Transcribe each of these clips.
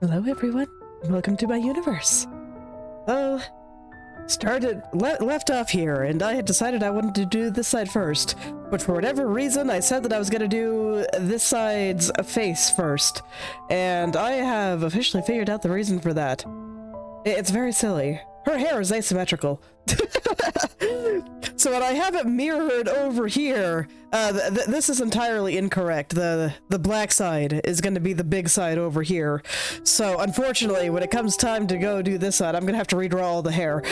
Hello everyone, welcome to my universe. Well, left off here, and I had decided I wanted to do this side first, but for whatever reason I said that I was going to do this side's face first, and I have officially figured out the reason for that. It's very silly. Her hair is asymmetrical. So when I have it mirrored over here, this is entirely incorrect. The black side is going to be the big side over here. So unfortunately, when it comes time to go do this side, I'm going to have to redraw all the hair.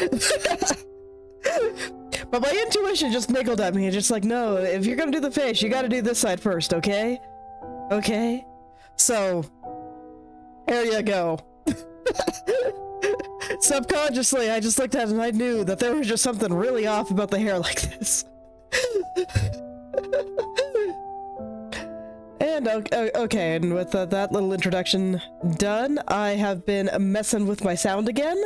But my intuition just nickled at me. It's just like, no, if you're going to do the face, you got to do this side first, okay? Okay? So, there you go. Subconsciously, I just looked at it and I knew that there was just something really off about the hair like this. And okay, and with that little introduction done, I have been messing with my sound again.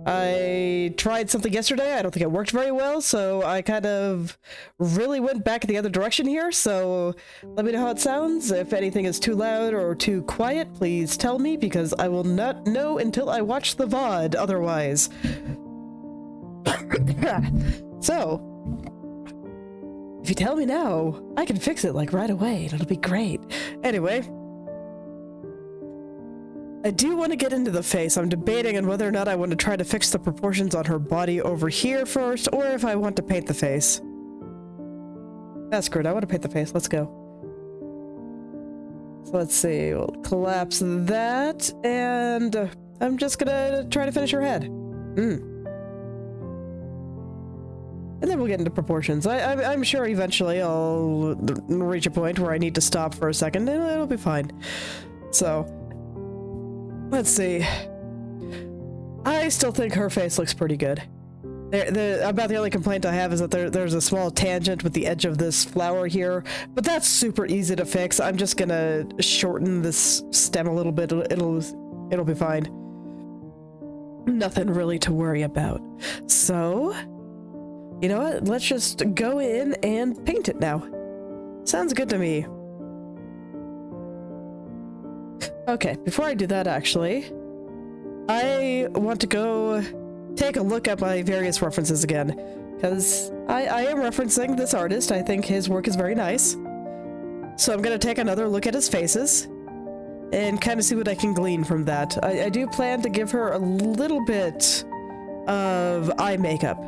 I tried something yesterday, I don't think it worked very well, so I kind of really went back the other direction here, so let me know how it sounds. If anything is too loud or too quiet, please tell me, because I will not know until I watch the VOD otherwise. So, if you tell me now, I can fix it like right away, and it'll be great. Anyway, I do want to get into the face. I'm debating on whether or not I want to try to fix the proportions on her body over here first, or if I want to paint the face. That's good. I want to paint the face. Let's go. So let's see. We'll collapse that, and I'm just gonna try to finish her head. And then we'll get into proportions. I'm sure eventually I'll reach a point where I need to stop for a second, and it'll be fine. So, let's see. I still think her face looks pretty good. About the only complaint I have is that there's a small tangent with the edge of this flower here, but that's super easy to fix. I'm just gonna shorten this stem a little bit. It'll be fine. Nothing really to worry about. So, you know what? Let's just go in and paint it now. Sounds good to me. Okay, before I do that, actually, I want to go take a look at my various references again, because I am referencing this artist. I think his work is very nice. So I'm going to take another look at his faces and kind of see what I can glean from that. I do plan to give her a little bit of eye makeup,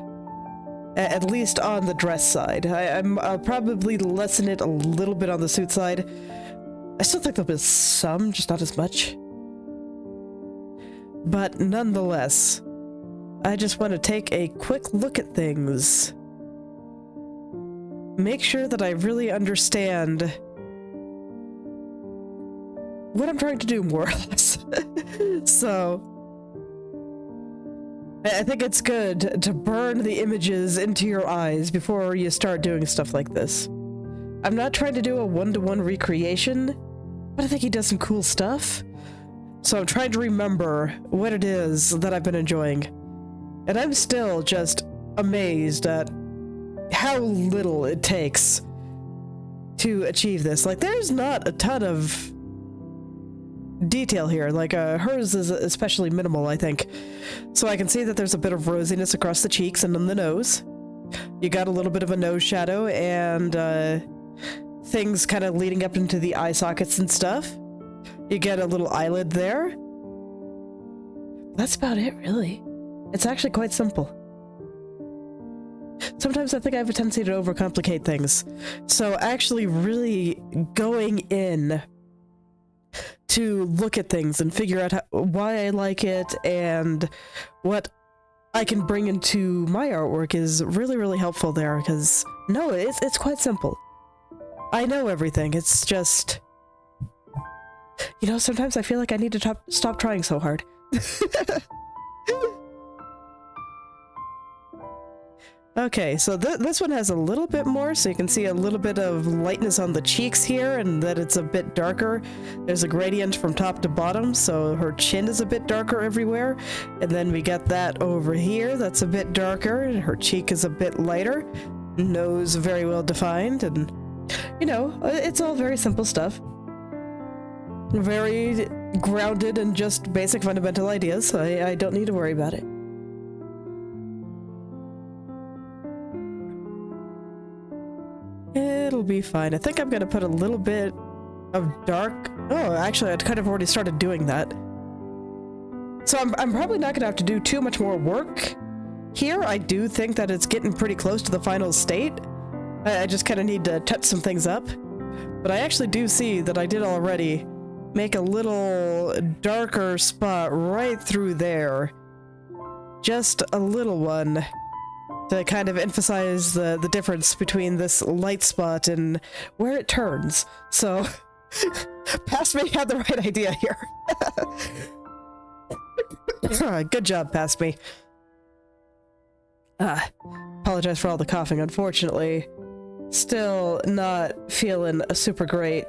at least on the dress side. I'll probably lessen it a little bit on the suit side. I still think there'll be some, just not as much. But nonetheless, I just want to take a quick look at things. Make sure that I really understand what I'm trying to do, more or less. So, I think it's good to burn the images into your eyes before you start doing stuff like this. I'm not trying to do a one-to-one recreation, but I think he does some cool stuff. So I'm trying to remember what it is that I've been enjoying. And I'm still just amazed at how little it takes to achieve this. Like, there's not a ton of detail here. Like, hers is especially minimal, I think. So I can see that there's a bit of rosiness across the cheeks and on the nose. You got a little bit of a nose shadow and things kind of leading up into the eye sockets and stuff. You get a little eyelid there. That's about it, really. It's actually quite simple. Sometimes I think I have a tendency to overcomplicate things. So actually really going in to look at things and figure out why I like it and what I can bring into my artwork is really, really helpful there, because no, it's quite simple. I know everything. It's just, you know, sometimes I feel like I need to stop trying so hard. Okay, so this one has a little bit more, so you can see a little bit of lightness on the cheeks here, and that it's a bit darker. There's a gradient from top to bottom, so her chin is a bit darker everywhere. And then we get that over here, that's a bit darker, and her cheek is a bit lighter. Nose very well defined, and, you know, it's all very simple stuff. Very grounded in just basic fundamental ideas, so I don't need to worry about it. It'll be fine. I think I'm gonna put a little bit of dark... Oh, actually, I'd kind of already started doing that. So I'm probably not gonna have to do too much more work here. I do think that it's getting pretty close to the final state. I just kind of need to touch some things up. But I actually do see that I did already make a little darker spot right through there. Just a little one to kind of emphasize the difference between this light spot and where it turns. So, Past Me had the right idea here. Good job, Past Me. Apologize for all the coughing, unfortunately. Still not feeling super great.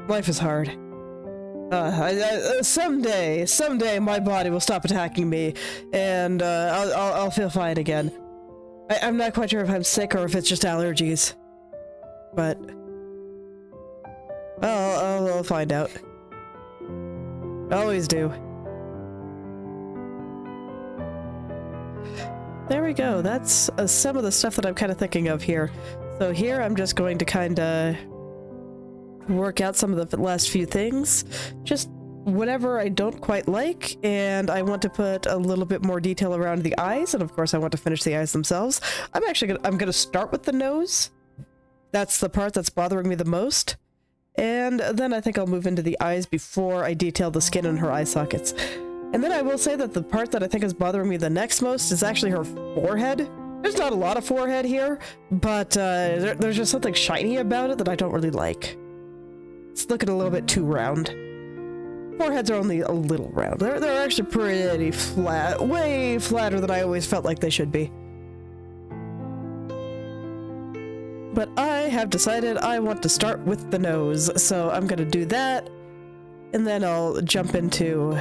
Life is hard. Someday my body will stop attacking me, and I'll feel fine again. I'm not quite sure if I'm sick or if it's just allergies, but I'll find out. Always do. There we go. That's some of the stuff that I'm kind of thinking of here. So here I'm just going to kind of work out some of the last few things. Just whatever I don't quite like, and I want to put a little bit more detail around the eyes, and of course I want to finish the eyes themselves. I'm gonna start with the nose. That's the part that's bothering me the most. And then I think I'll move into the eyes before I detail the skin and her eye sockets. And then I will say that the part that I think is bothering me the next most is actually her forehead. There's not a lot of forehead here, but there's just something shiny about it that I don't really like. It's looking a little bit too round. Foreheads are only a little round. They're actually pretty flat, way flatter than I always felt like they should be. But I have decided I want to start with the nose, so I'm gonna do that, and then I'll jump into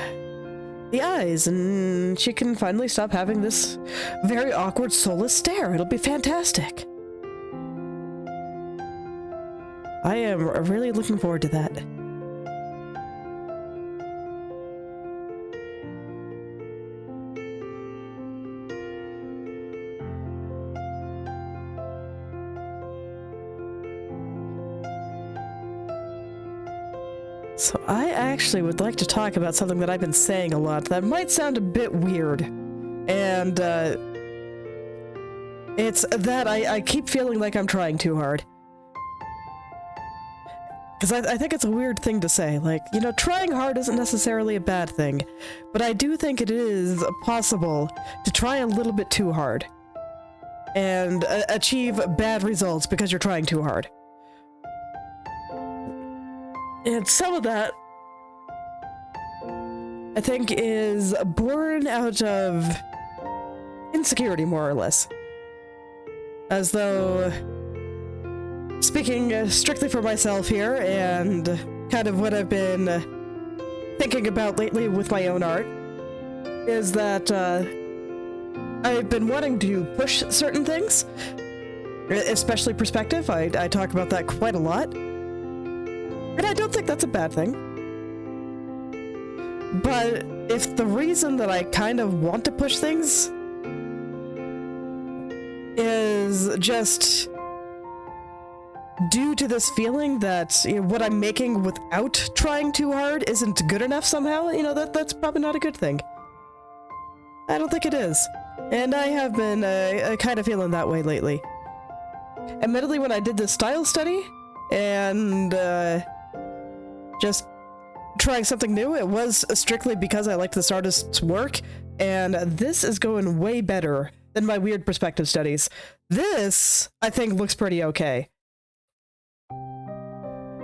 the eyes, and she can finally stop having this very awkward, soulless stare. It'll be fantastic. I am really looking forward to that. So I actually would like to talk about something that I've been saying a lot that might sound a bit weird. And it's that I keep feeling like I'm trying too hard. Because I think it's a weird thing to say. Like, you know, trying hard isn't necessarily a bad thing. But I do think it is possible to try a little bit too hard. And achieve bad results because you're trying too hard. And some of that, I think, is born out of insecurity, more or less. As though, speaking strictly for myself here, and kind of what I've been thinking about lately with my own art, is that I've been wanting to push certain things, especially perspective. I talk about that quite a lot. And I don't think that's a bad thing. But if the reason that I kind of want to push things is just due to this feeling that, you know, what I'm making without trying too hard isn't good enough somehow, you know, that's probably not a good thing. I don't think it is. And I have been kind of feeling that way lately. Admittedly, when I did this style study, and just trying something new, it was strictly because I liked this artist's work, and this is going way better than my weird perspective studies. This, I think, looks pretty okay.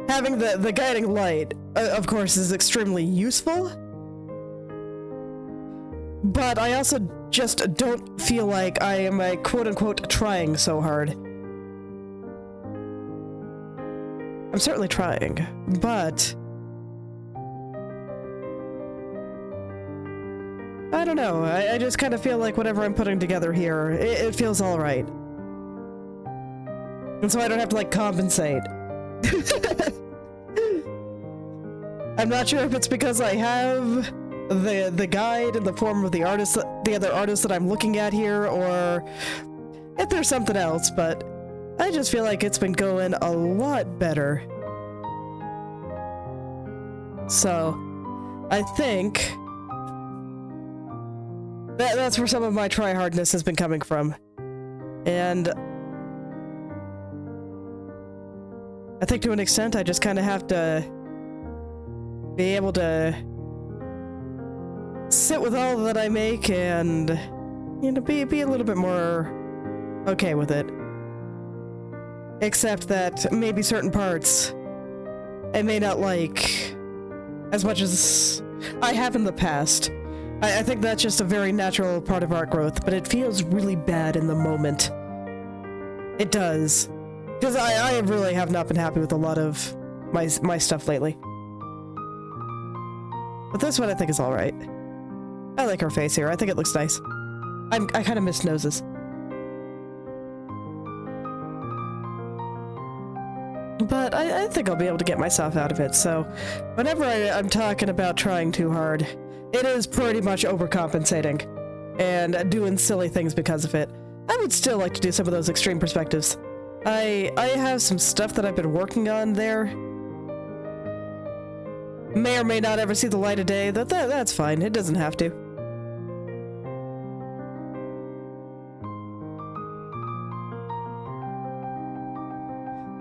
Having the guiding light, of course, is extremely useful, but I also just don't feel like I am quote-unquote trying so hard. I'm certainly trying, but I don't know. I just kind of feel like whatever I'm putting together here, it feels all right. And so I don't have to, like, compensate. I'm not sure if it's because I have the guide in the form of the other artist that I'm looking at here, or if there's something else, but I just feel like it's been going a lot better. So, I think that's where some of my try-hardness has been coming from. And I think to an extent I just kind of have to be able to sit with all that I make and, you know, be a little bit more okay with it. Except that maybe certain parts I may not like as much as I have in the past. I think that's just a very natural part of art growth, but it feels really bad in the moment. It does. Because I really have not been happy with a lot of my stuff lately. But this one I think is alright. I like her face here. I think it looks nice. I kind of miss noses. But I think I'll be able to get myself out of it, so whenever I'm talking about trying too hard, it is pretty much overcompensating and doing silly things because of it. I would still like to do some of those extreme perspectives. I have some stuff that I've been working on there. May or may not ever see the light of day. That's fine. It doesn't have to.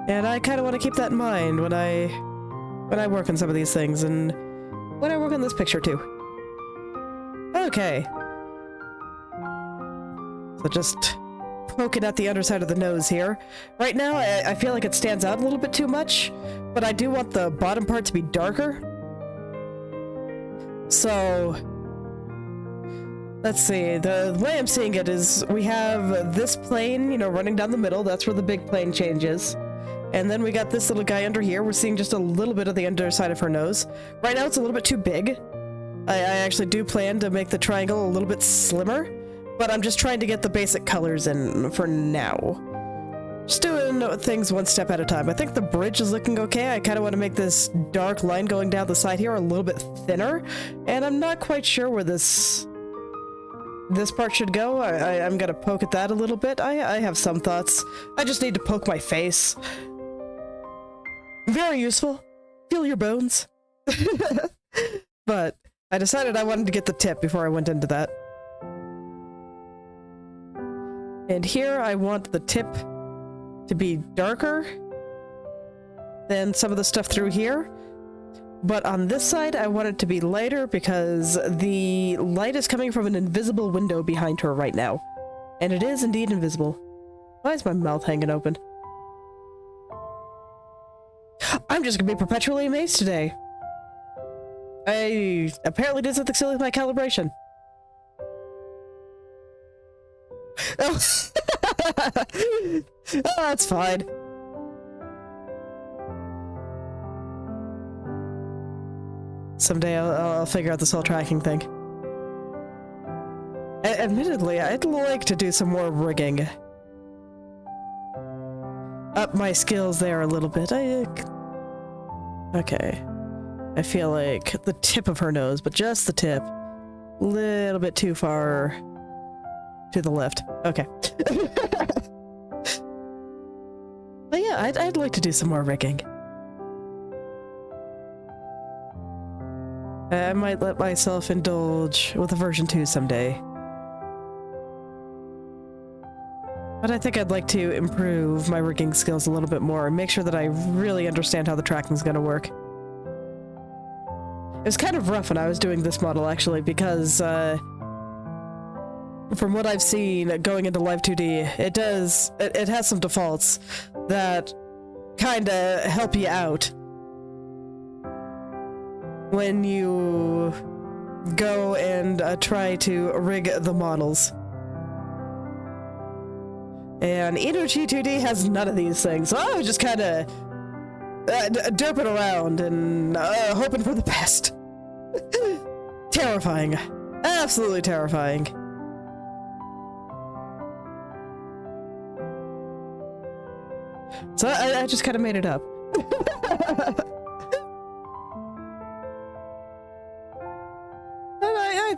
And I kind of want to keep that in mind when I work on some of these things, and when I work on this picture too. Okay. So just poking at the underside of the nose here. Right now, I feel like it stands out a little bit too much, but I do want the bottom part to be darker. So, let's see. The way I'm seeing it is we have this plane, you know, running down the middle. That's where the big plane changes. And then we got this little guy under here. We're seeing just a little bit of the underside of her nose. Right now, it's a little bit too big. I actually do plan to make the triangle a little bit slimmer, but I'm just trying to get the basic colors in for now. Just doing things one step at a time. I think the bridge is looking okay. I kind of want to make this dark line going down the side here a little bit thinner, and I'm not quite sure where this part should go. I'm gonna poke at that a little bit. I have some thoughts. I just need to poke my face. Very useful. Feel your bones. But I decided I wanted to get the tip before I went into that. And here I want the tip to be darker than some of the stuff through here. But on this side, I want it to be lighter because the light is coming from an invisible window behind her right now. And it is indeed invisible. Why is my mouth hanging open? I'm just gonna be perpetually amazed today. I apparently did something silly with my calibration. Oh, oh that's fine. Someday I'll figure out this whole tracking thing. Admittedly, I'd like to do some more rigging. Up my skills there a little bit. Okay. I feel like the tip of her nose, but just the tip. A little bit too far to the left. Okay. But yeah, I'd like to do some more rigging. I might let myself indulge with a version 2 someday. But I think I'd like to improve my rigging skills a little bit more and make sure that I really understand how the tracking's gonna work. It was kind of rough when I was doing this model, actually, because, from what I've seen going into Live 2D, it has some defaults that kinda help you out when you go and try to rig the models. And Inochi 2D has none of these things, so I was just kinda derping around and hoping for the best. Terrifying. Absolutely terrifying. So I just kind of made it up.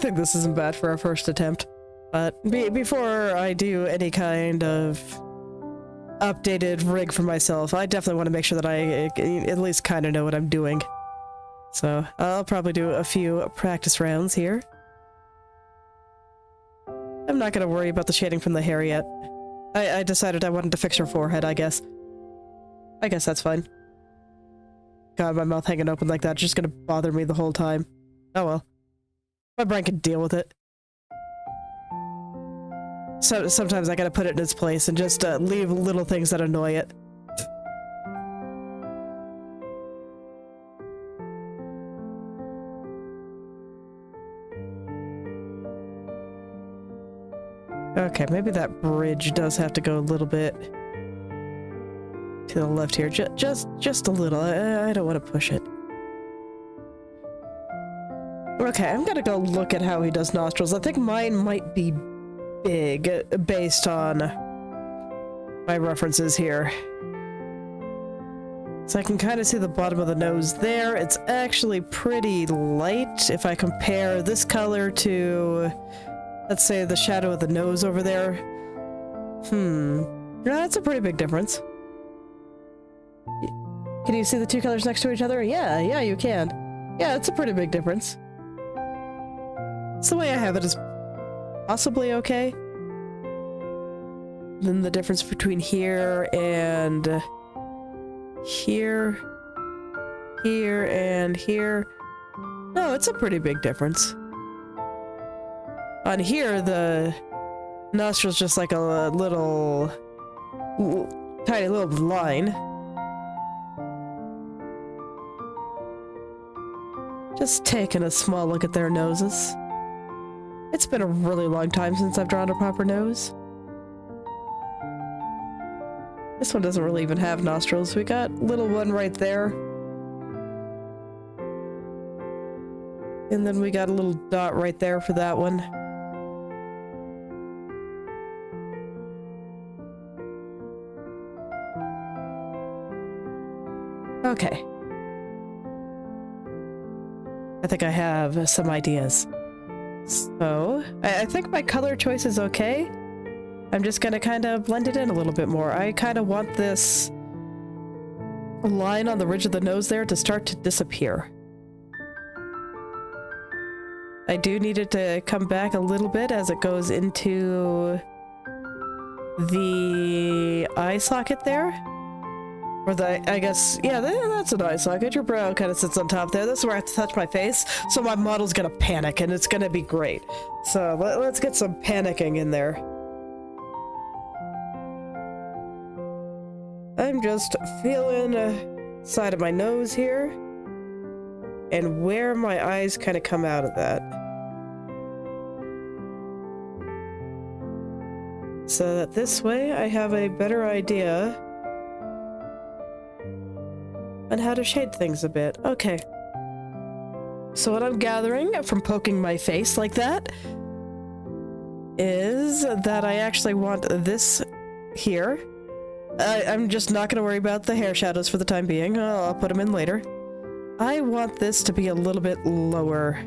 think this isn't bad for our first attempt. But before I do any kind of updated rig for myself, I definitely want to make sure that I at least kind of know what I'm doing. So I'll probably do a few practice rounds here. I'm not going to worry about the shading from the hair yet. I decided I wanted to fix her forehead, I guess. I guess that's fine. God, my mouth hanging open like that's just going to bother me the whole time. Oh well. My brain can deal with it. So sometimes I gotta put it in its place and just leave little things that annoy it. Okay, maybe that bridge does have to go a little bit to the left here. Just a little. I don't want to push it. Okay, I'm gonna go look at how he does nostrils. I think mine might be big based on my references here. So I can kind of see the bottom of the nose there. It's actually pretty light if I compare this color to, let's say, the shadow of the nose over there. Yeah, that's a pretty big difference. Can you see the two colors next to each other? Yeah, you can. Yeah, it's a pretty big difference. So the way I have it is possibly okay. Then the difference between here and here, here and here. No, it's a pretty big difference. On here, the nostril's just like a little, tiny little line. Just taking a small look at their noses. It's been a really long time since I've drawn a proper nose. This one doesn't really even have nostrils. We got little one right there. And then we got a little dot right there for that one. Okay. I think I have some ideas. So, I think my color choice is okay. I'm just gonna kind of blend it in a little bit more. I kind of want this line on the ridge of the nose there to start to disappear. I do need it to come back a little bit as it goes into the eye socket there. Or I guess, yeah, that's an eye socket. Your brow kind of sits on top there. This is where I have to touch my face, so my model's gonna panic, and it's gonna be great. So let's get some panicking in there. I'm just feeling side of my nose here, and where my eyes kind of come out of that. So that this way I have a better idea on how to shade things a bit. Okay. So what I'm gathering from poking my face like that is that I actually want this here. I'm just not going to worry about the hair shadows for the time being. I'll put them in later. I want this to be a little bit lower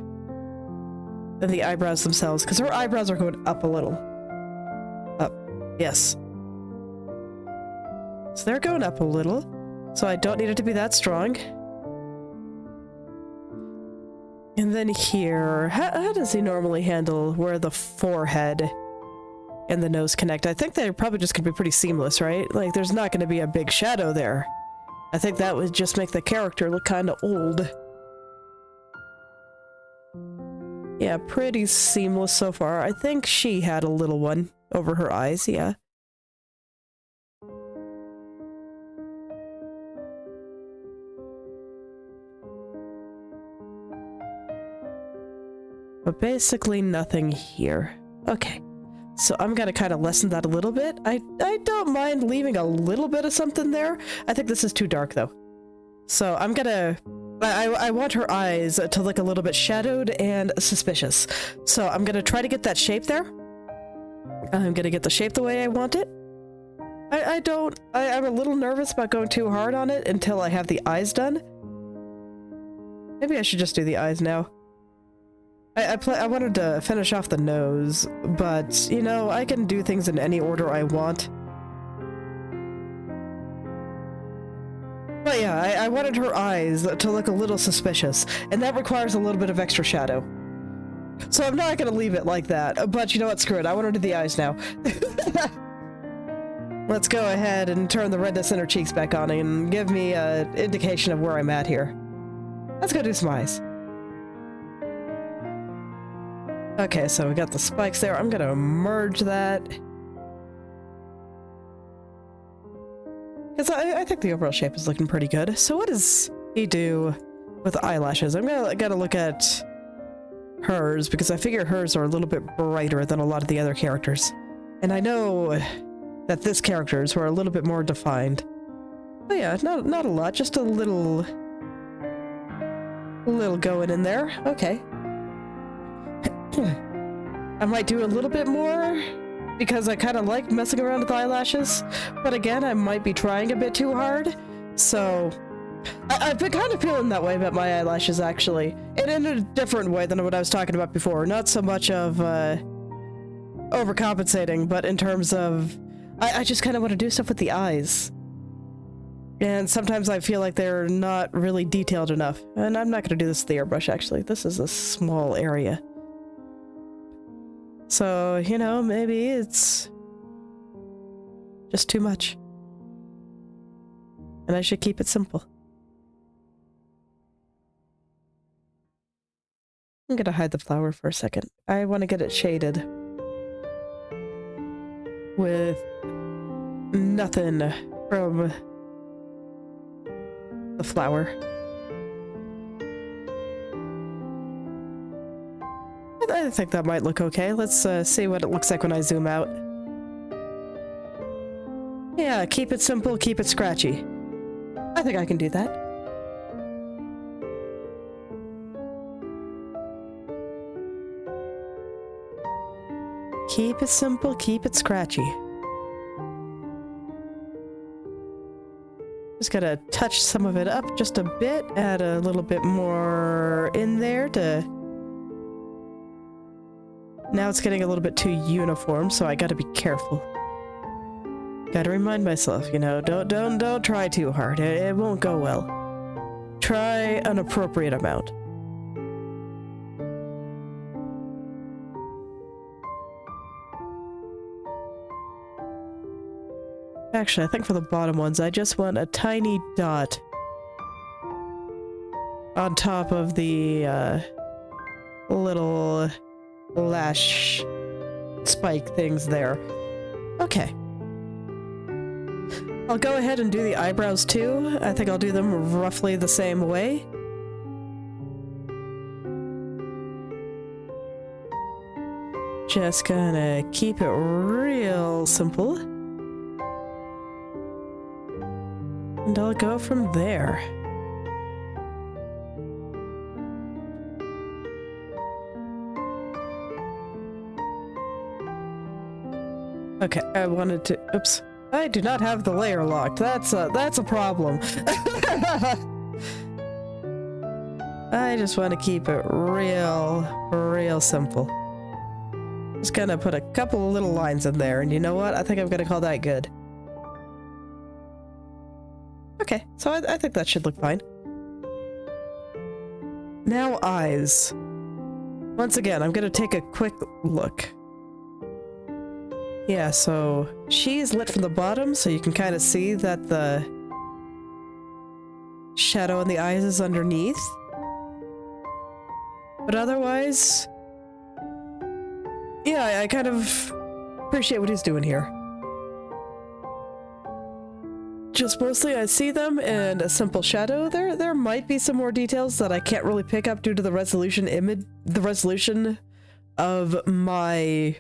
than the eyebrows themselves, because her eyebrows are going up a little. Up. Yes. So they're going up a little. So I don't need it to be that strong. And then here, how does he normally handle where the forehead and the nose connect? I think they're probably just gonna be pretty seamless, right? Like, there's not gonna be a big shadow there. I think that would just make the character look kind of old. Yeah, pretty seamless so far. I think she had a little one over her eyes, yeah. But basically nothing here. Okay. So I'm gonna kind of lessen that a little bit. I don't mind leaving a little bit of something there. I think this is too dark though. So I'm gonna... I want her eyes to look a little bit shadowed and suspicious. So I'm gonna try to get that shape there. I'm gonna get the shape the way I want it. I'm a little nervous about going too hard on it until I have the eyes done. Maybe I should just do the eyes now. I wanted to finish off the nose, but, you know, I can do things in any order I want. But yeah, I wanted her eyes to look a little suspicious, and that requires a little bit of extra shadow. So I'm not gonna leave it like that, but you know what, screw it, I want her to do the eyes now. Let's go ahead and turn the redness in her cheeks back on and give me an indication of where I'm at here. Let's go do some eyes. Okay, so we got the spikes there. I'm gonna merge that. Because I think the overall shape is looking pretty good. So what does he do with the eyelashes? I gotta look at hers, because I figure hers are a little bit brighter than a lot of the other characters. And I know that this character's were a little bit more defined. But yeah, not a lot, just a little going in there. Okay. I might do a little bit more because I kind of like messing around with eyelashes, but again, I might be trying a bit too hard. So I've been kind of feeling that way about my eyelashes, actually, and in a different way than what I was talking about before. Not so much of overcompensating, but in terms of I just kind of want to do stuff with the eyes. And sometimes I feel like they're not really detailed enough. And I'm not going to do this with the airbrush, actually. This is a small area. So, you know, maybe it's just too much. And I should keep it simple. I'm gonna hide the flower for a second. I want to get it shaded with nothing from the flower. I think that might look okay. Let's see what it looks like when I zoom out. Yeah, keep it simple, keep it scratchy. I think I can do that. Keep it simple, keep it scratchy. Just gotta touch some of it up just a bit, add a little bit more in there to... Now it's getting a little bit too uniform, so I gotta be careful. Gotta remind myself, you know, don't try too hard. It won't go well. Try an appropriate amount. Actually, I think for the bottom ones, I just want a tiny dot on top of the little lash spike things there. Okay. I'll go ahead and do the eyebrows too. I think I'll do them roughly the same way. Just gonna keep it real simple. And I'll go from there. Okay, I wanted to... Oops. I do not have the layer locked. That's a problem. I just want to keep it real simple. Just gonna put a couple of little lines in there, and you know what? I think I'm gonna call that good. Okay, so I think that should look fine. Now eyes. Once again, I'm gonna take a quick look. Yeah, so she's lit from the bottom, so you can kind of see that the shadow in the eyes is underneath. But otherwise, yeah, I kind of appreciate what he's doing here. Just mostly I see them in a simple shadow. There might be some more details that I can't really pick up due to the resolution of my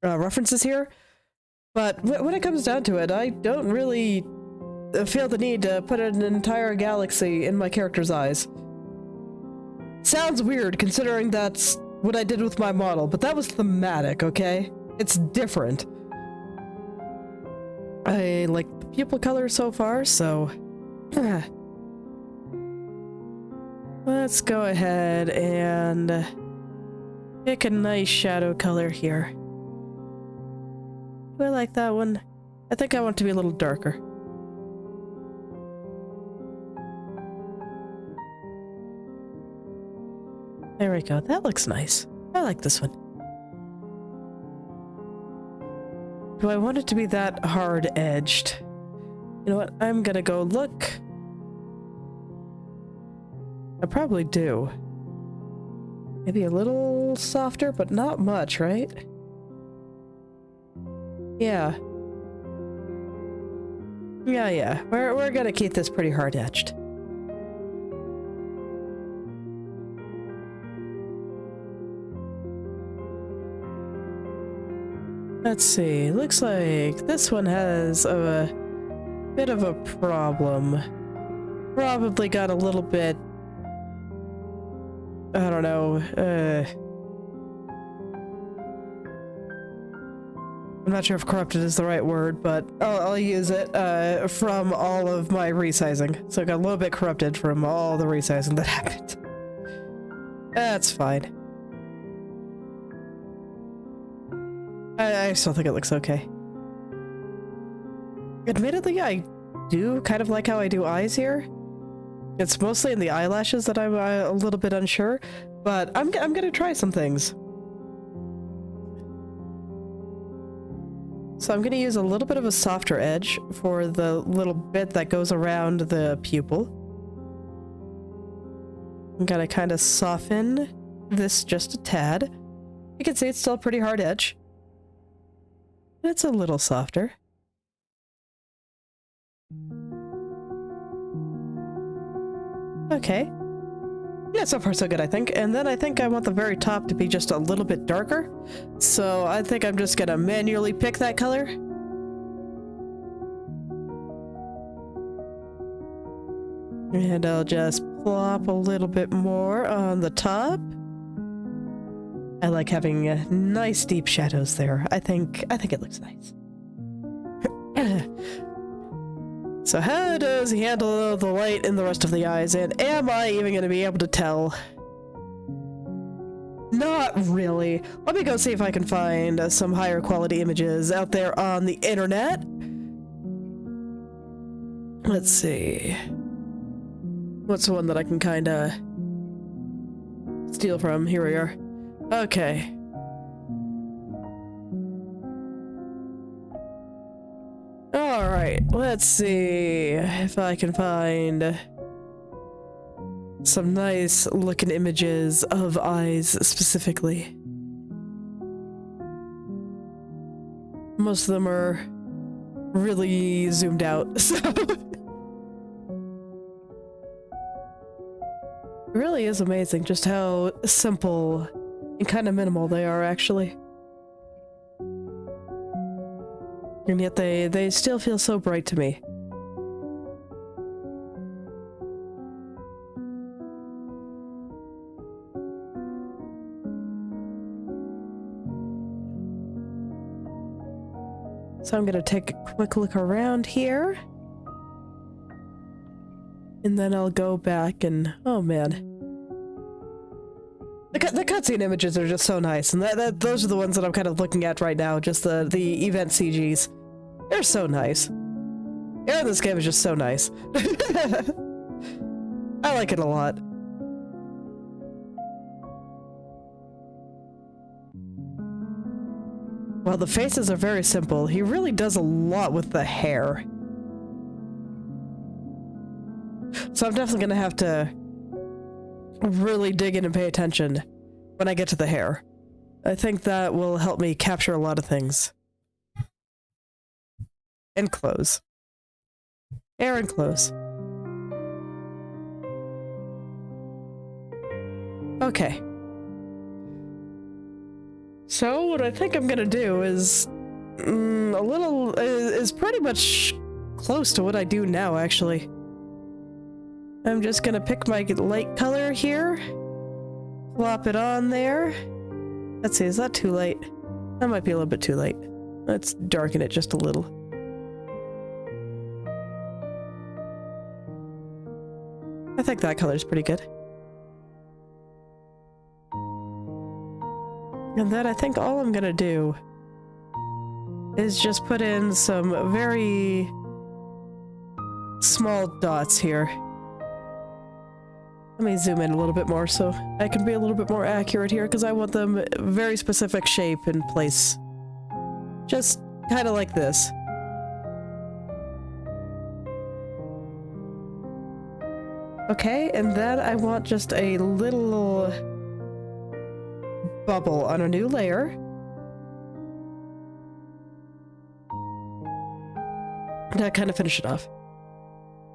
references here, but when it comes down to it, I don't really feel the need to put an entire galaxy in my character's eyes. Sounds weird considering that's what I did with my model, but that was thematic, okay? It's different. I like the pupil color so far, so... Let's go ahead and Pick a nice shadow color here. Do I like that one? I think I want it to be a little darker. There we go. That looks nice. I like this one. Do I want it to be that hard-edged? You know what? I'm gonna go look. I probably do. Maybe a little softer, but not much, right? Yeah. Yeah. We're gonna keep this pretty hard-edged. Let's see. Looks like this one has a bit of a problem. Probably got a little bit... I don't know, I'm not sure if corrupted is the right word, but I'll use it, from all of my resizing. So I got a little bit corrupted from all the resizing that happened. That's fine. I still think it looks okay. Admittedly, I do kind of like how I do eyes here. It's mostly in the eyelashes that I'm a little bit unsure, but I'm gonna try some things. So I'm gonna use a little bit of a softer edge for the little bit that goes around the pupil. I'm gonna kind of soften this just a tad. You can see it's still a pretty hard edge. It's a little softer. Okay. Yeah, so far so good, I think. And then I think I want the very top to be just a little bit darker. So I think I'm just gonna manually pick that color. And I'll just plop a little bit more on the top. I like having nice deep shadows there. I think it looks nice. So how does he handle the light in the rest of the eyes, and am I even going to be able to tell? Not really. Let me go see if I can find some higher quality images out there on the internet. Let's see. What's the one that I can kind of steal from? Here we are. Okay. Alright, let's see if I can find some nice looking images of eyes specifically. Most of them are really zoomed out, so... It really is amazing just how simple and kind of minimal they are, actually. And yet they still feel so bright to me. So I'm gonna take a quick look around here. And then I'll go back and... oh man. The cutscene images are just so nice, and those are the ones that I'm kind of looking at right now, just the event CGs. They're so nice. Yeah, this game is just so nice. I like it a lot. While the faces are very simple, he really does a lot with the hair. So I'm definitely gonna have to really dig in and pay attention when I get to the hair. I think that will help me capture a lot of things. And clothes. Hair and clothes. Okay. So what I think I'm gonna do is is pretty much close to what I do now, actually. I'm just gonna pick my light color here, plop it on there. Let's see, is that too light? That might be a little bit too light. Let's darken it just a little. I think that color's pretty good. And then I think all I'm gonna do is just put in some very small dots here. Let me zoom in a little bit more so I can be a little bit more accurate here, because I want them very specific shape and place. Just kind of like this. Okay, and then I want just a little bubble on a new layer. That kind of finish it off.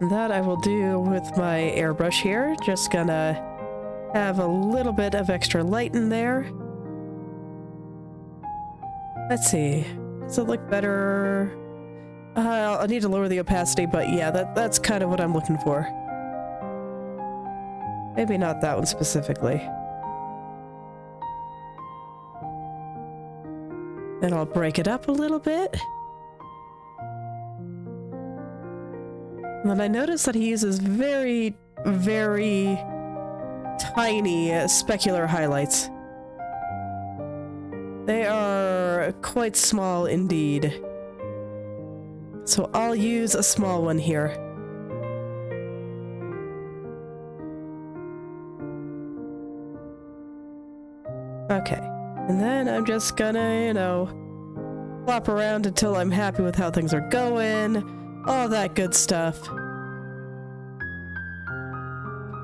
That I will do with my airbrush here. Just gonna have a little bit of extra light in there. Let's see. Does it look better? I need to lower the opacity, but yeah, that's kind of what I'm looking for. Maybe not that one specifically. Then I'll break it up a little bit. And then I notice that he uses very, very tiny specular highlights. They are quite small indeed. So I'll use a small one here. Okay. And then I'm just gonna, you know, flop around until I'm happy with how things are going. All that good stuff.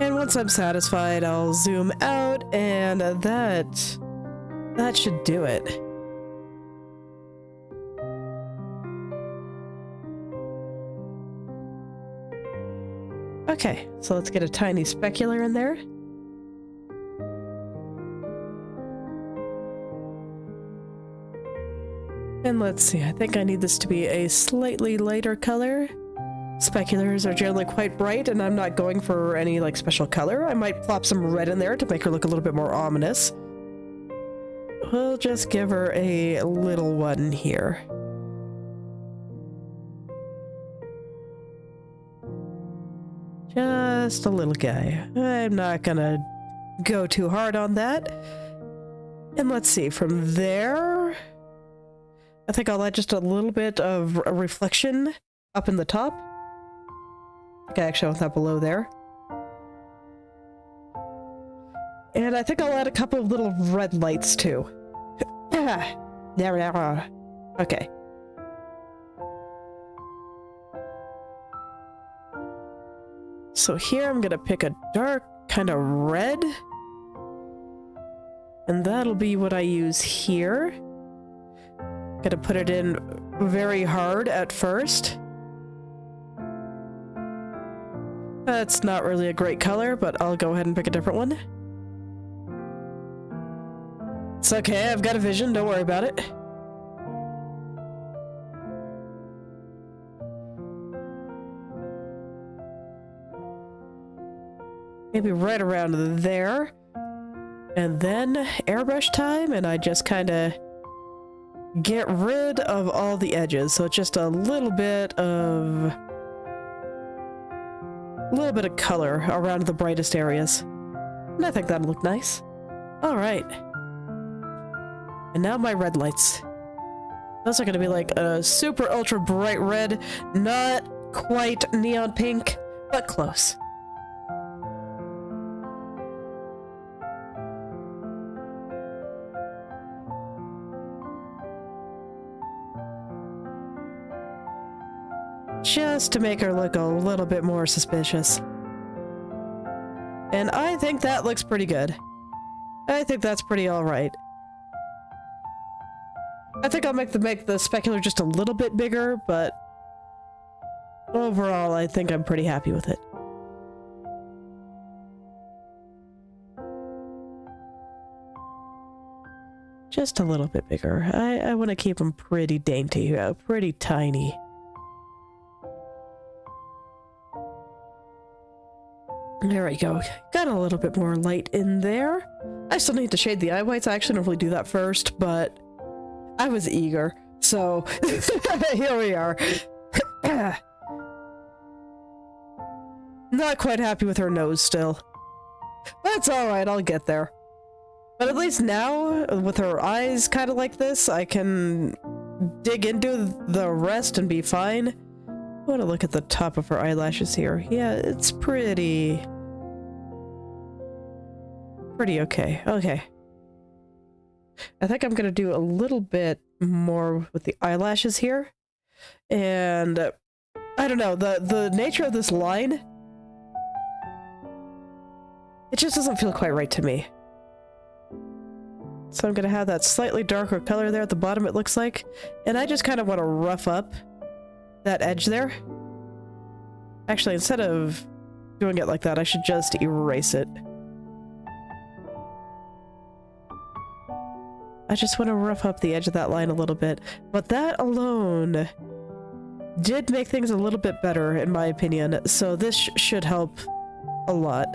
And once I'm satisfied, I'll zoom out, and that should do it. Okay, so let's get a tiny specular in there. And let's see, I think I need this to be a slightly lighter color. Speculars are generally quite bright, and I'm not going for any, like, special color. I might plop some red in there to make her look a little bit more ominous. We'll just give her a little one here. Just a little guy. I'm not gonna go too hard on that. And let's see, from there, I think I'll add just a little bit of a reflection up in the top. I think I actually want that below there. And I think I'll add a couple of little red lights too. Okay. So here I'm gonna pick a dark kind of red. And that'll be what I use here. Gonna put it in very hard at first. That's not really a great color, but I'll go ahead and pick a different one. It's okay, I've got a vision, don't worry about it. Maybe right around there. And then airbrush time, and I just kind of get rid of all the edges, so it's just a little bit of color around the brightest areas. And I think that'll look nice. All right. And now my red lights. Those are going to be like a super ultra bright red, not quite neon pink, but close. Just to make her look a little bit more suspicious. And I think that looks pretty good. I think that's pretty alright. I think I'll make the specular just a little bit bigger, but overall I think I'm pretty happy with it. Just a little bit bigger. I want to keep them pretty dainty, pretty tiny. There we go. Got a little bit more light in there. I still need to shade the eye whites. I actually normally do that first, but I was eager. So here we are. Not quite happy with her nose still. That's alright, I'll get there. But at least now, with her eyes kind of like this, I can dig into the rest and be fine. I want to look at the top of her eyelashes here. Yeah, it's pretty okay. Okay. I think I'm gonna do a little bit more with the eyelashes here. And I don't know, the nature of this line, it just doesn't feel quite right to me. So I'm gonna have that slightly darker color there at the bottom, it looks like. And I just kind of want to rough up that edge there. Actually, instead of doing it like that, I should just erase it. I just want to rough up the edge of that line a little bit. But that alone did make things a little bit better, in my opinion. So this should help a lot.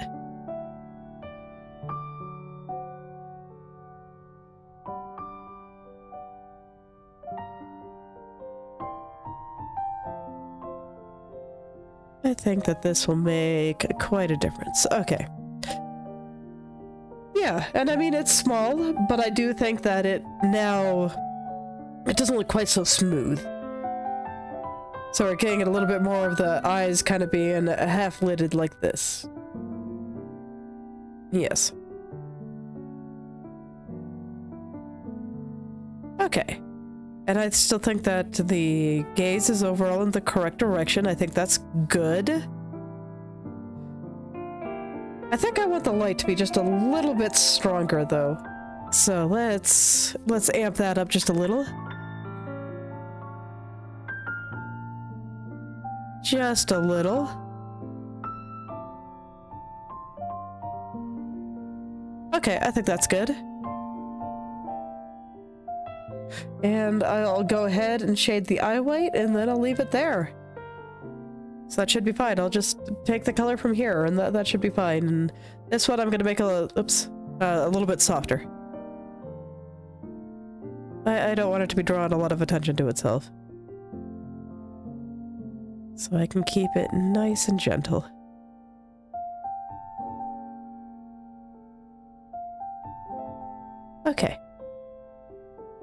I think that this will make quite a difference. Okay. Yeah, and I mean, it's small, but I do think that it doesn't look quite so smooth. So we're getting a little bit more of the eyes kind of being half-lidded like this. Yes. Okay. And I still think that the gaze is overall in the correct direction. I think that's good. I think I want the light to be just a little bit stronger, though. So let's amp that up just a little. Just a little. Okay, I think that's good. And I'll go ahead and shade the eye white, and then I'll leave it there. So that should be fine. I'll just take the color from here, and that should be fine. And this one I'm going to make a little bit softer. I don't want it to be drawing a lot of attention to itself. So I can keep it nice and gentle. Okay.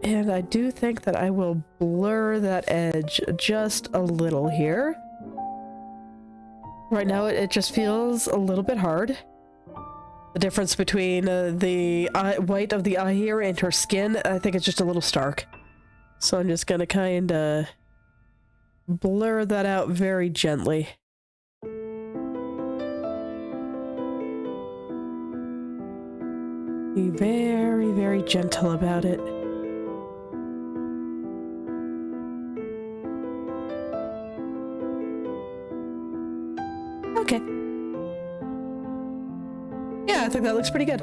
And I do think that I will blur that edge just a little here. Right now it just feels a little bit hard. The difference between the white of the eye here and her skin, I think it's just a little stark. So I'm just gonna kinda blur that out very gently. Be very, very gentle about it. Okay. Yeah, I think that looks pretty good.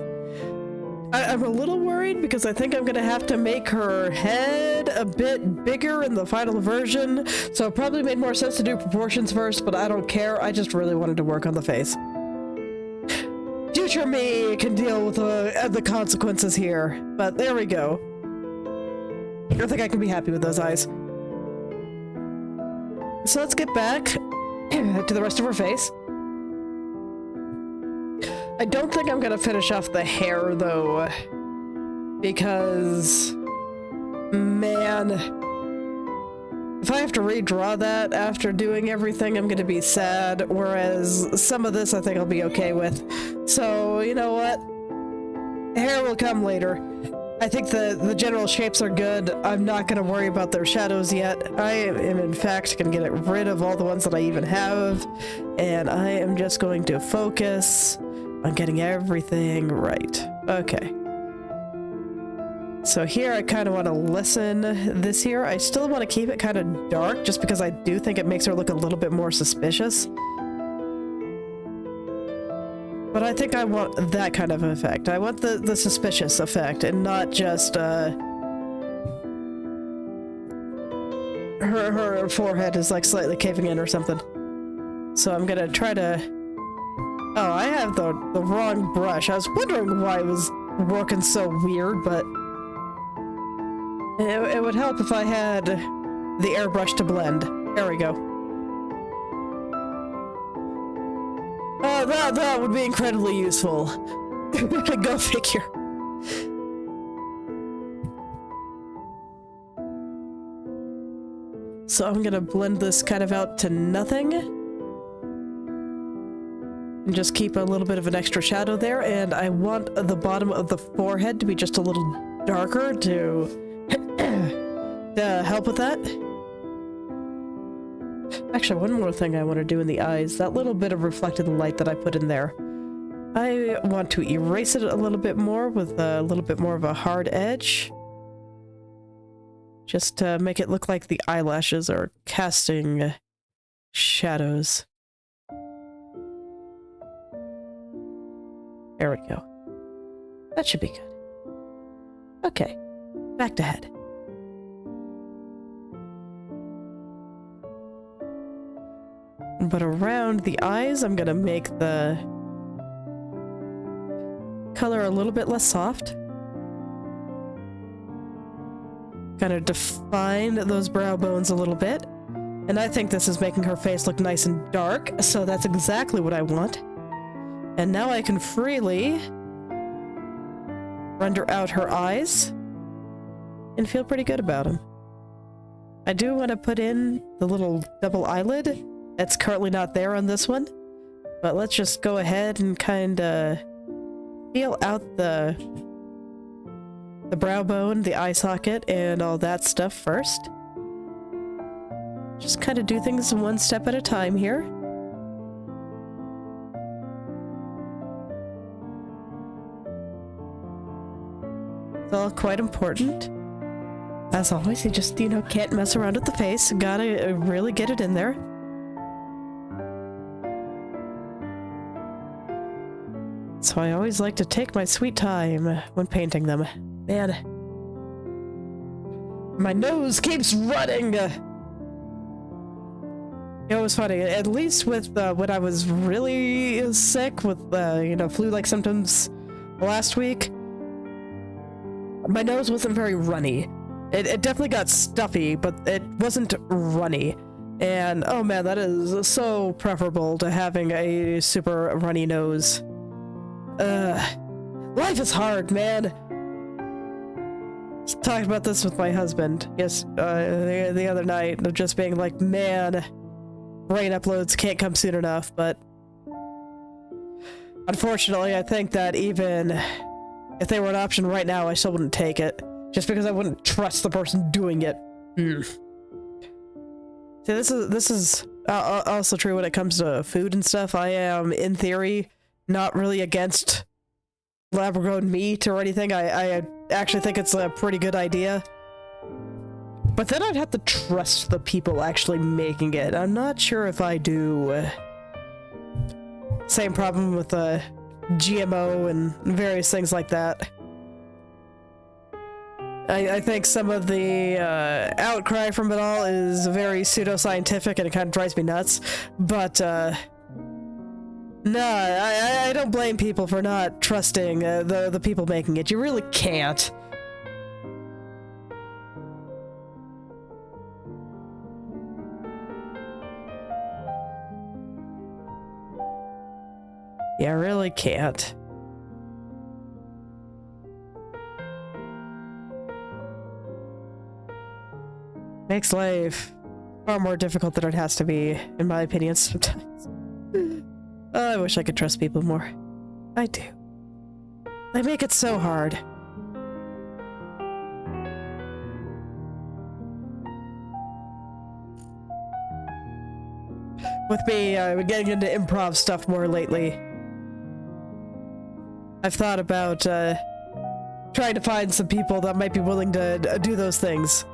I'm a little worried because I think I'm gonna have to make her head a bit bigger in the final version, so it probably made more sense to do proportions first, but I don't care. I just really wanted to work on the face. Future me can deal with the consequences here, but there we go. I think I can be happy with those eyes. So let's get back to the rest of her face. I don't think I'm gonna finish off the hair, though, because, man, if I have to redraw that after doing everything, I'm gonna be sad, whereas some of this I think I'll be okay with. So, you know what? Hair will come later. I think the general shapes are good. I'm not gonna worry about their shadows yet. I am, in fact, gonna get rid of all the ones that I even have, and I am just going to focus on getting everything right. Okay. So here I kind of want to lessen this here. I still want to keep it kind of dark just because I do think it makes her look a little bit more suspicious. But I think I want that kind of effect. I want the suspicious effect and not just her forehead is like slightly caving in or something. So I'm gonna try to... Oh, I have the wrong brush. I was wondering why it was working so weird, but it would help if I had the airbrush to blend. There we go. That would be incredibly useful. Go figure. So I'm gonna blend this kind of out to nothing. And just keep a little bit of an extra shadow there, and I want the bottom of the forehead to be just a little darker to, to help with that. Actually, one more thing I want to do in the eyes, that little bit of reflected light that I put in there. I want to erase it a little bit more with a little bit more of a hard edge. Just to make it look like the eyelashes are casting shadows. There we go. That should be good. Okay, back to head. But around the eyes, I'm gonna make the color a little bit less soft. Kind of define those brow bones a little bit. And I think this is making her face look nice and dark, so that's exactly what I want. And now I can freely render out her eyes and feel pretty good about them. I do want to put in the little double eyelid that's currently not there on this one, but let's just go ahead and kind of feel out the brow bone, the eye socket, and all that stuff first. Just kind of do things one step at a time here. It's all quite important. As always, you just, you know, can't mess around with the face. Gotta really get it in there. So I always like to take my sweet time when painting them. Man. My nose keeps running! It was funny, at least with when I was really sick with, you know, flu-like symptoms last week, my nose wasn't very runny. It definitely got stuffy, but it wasn't runny. And, oh man, that is so preferable to having a super runny nose. Life is hard, man! Talked about this with my husband, yes, the other night, of just being like, man, rain uploads can't come soon enough, but unfortunately, I think that even if they were an option right now, I still wouldn't take it, just because I wouldn't trust the person doing it. See, this is also true when it comes to food and stuff. I am, in theory, not really against lab-grown meat or anything. I actually think it's a pretty good idea. But then I'd have to trust the people actually making it. I'm not sure if I do. Same problem with GMO and various things like that. I think some of the outcry from it all is very pseudoscientific and it kind of drives me nuts. But no, I don't blame people for not trusting the people making it. You really can't. You really can't. Makes life far more difficult than it has to be, in my opinion, sometimes. I wish I could trust people more. I do. They make it so hard. With me getting into improv stuff more lately, I've thought about trying to find some people that might be willing to do those things.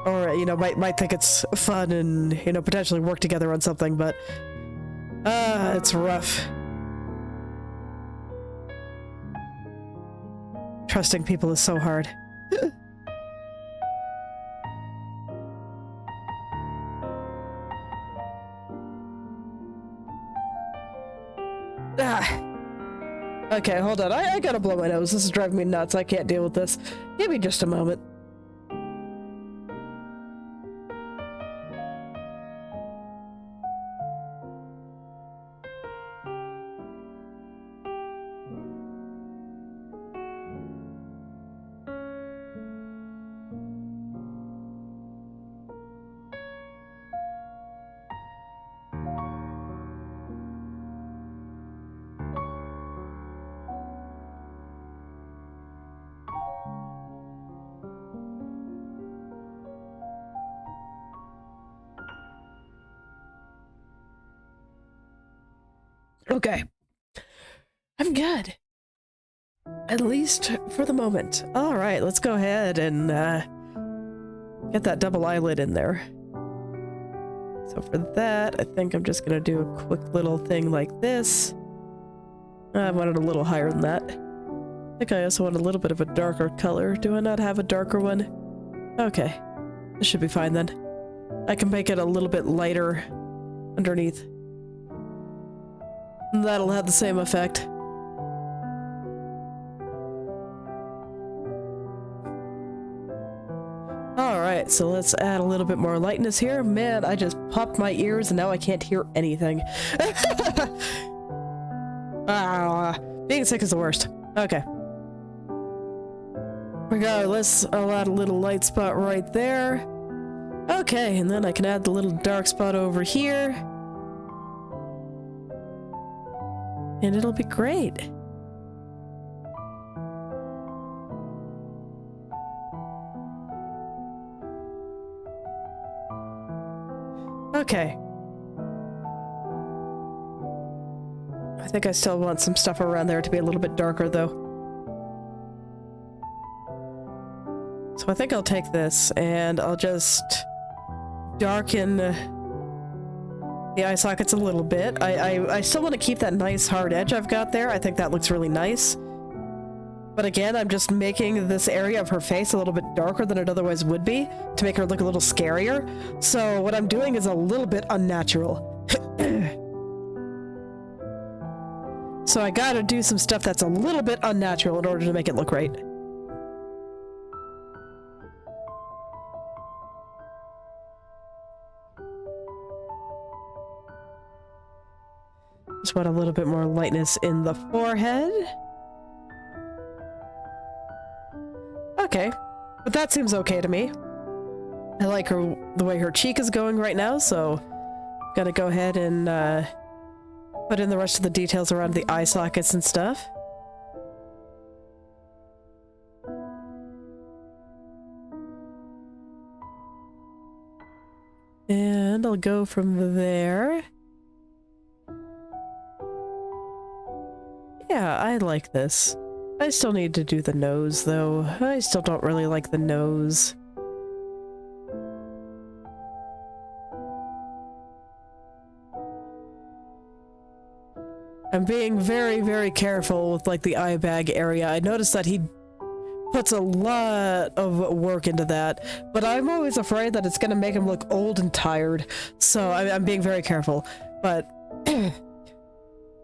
Or, you know, might think it's fun and, you know, potentially work together on something, but it's rough. Trusting people is so hard. Okay, hold on. I gotta blow my nose. This is driving me nuts. I can't deal with this. Give me just a moment. Okay. I'm good. At least for the moment. Alright, let's go ahead and get that double eyelid in there. So for that, I think I'm just gonna do a quick little thing like this. I wanted a little higher than that. I think I also want a little bit of a darker color. Do I not have a darker one? Okay. This should be fine then. I can make it a little bit lighter underneath. That'll have the same effect. Alright, so let's add a little bit more lightness here. Man, I just popped my ears and now I can't hear anything. Being sick is the worst. Okay. Regardless, I'll add a little light spot right there. Okay, and then I can add the little dark spot over here. And it'll be great. Okay. I think I still want some stuff around there to be a little bit darker, though. So I think I'll take this, and I'll just darken the eye sockets a little bit. I still want to keep that nice hard edge I've got there. I think that looks really nice. But again, I'm just making this area of her face a little bit darker than it otherwise would be to make her look a little scarier. So what I'm doing is a little bit unnatural. So I gotta do some stuff that's a little bit unnatural in order to make it look right. Just want a little bit more lightness in the forehead. Okay, but that seems okay to me. I like her, the way her cheek is going right now, so I'm gonna go ahead and put in the rest of the details around the eye sockets and stuff. And I'll go from there. Yeah, I like this. I still need to do the nose, though. I still don't really like the nose. I'm being very, very careful with, like, the eye bag area. I noticed that he puts a lot of work into that, but I'm always afraid that it's gonna make him look old and tired, so I'm being very careful. But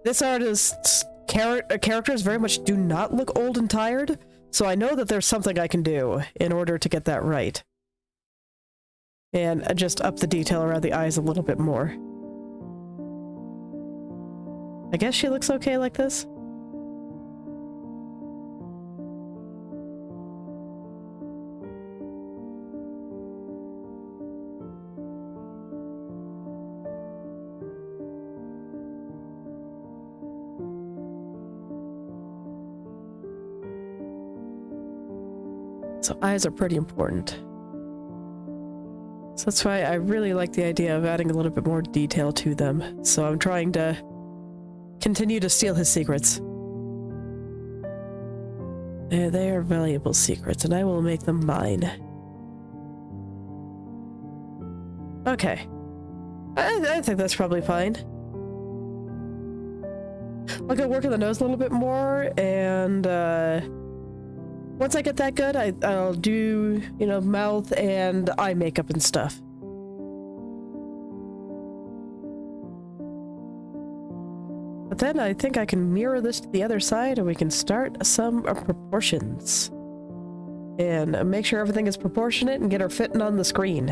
this artist's characters very much do not look old and tired, so I know that there's something I can do in order to get that right. And just up the detail around the eyes a little bit more. I guess she looks okay like this. So eyes are pretty important. So that's why I really like the idea of adding a little bit more detail to them. So I'm trying to continue to steal his secrets. They are valuable secrets, and I will make them mine. Okay. I think that's probably fine. I'll go work on the nose a little bit more, and once I get that good, I'll do, you know, mouth and eye makeup and stuff. But then I think I can mirror this to the other side and we can start some proportions. And make sure everything is proportionate and get her fitting on the screen.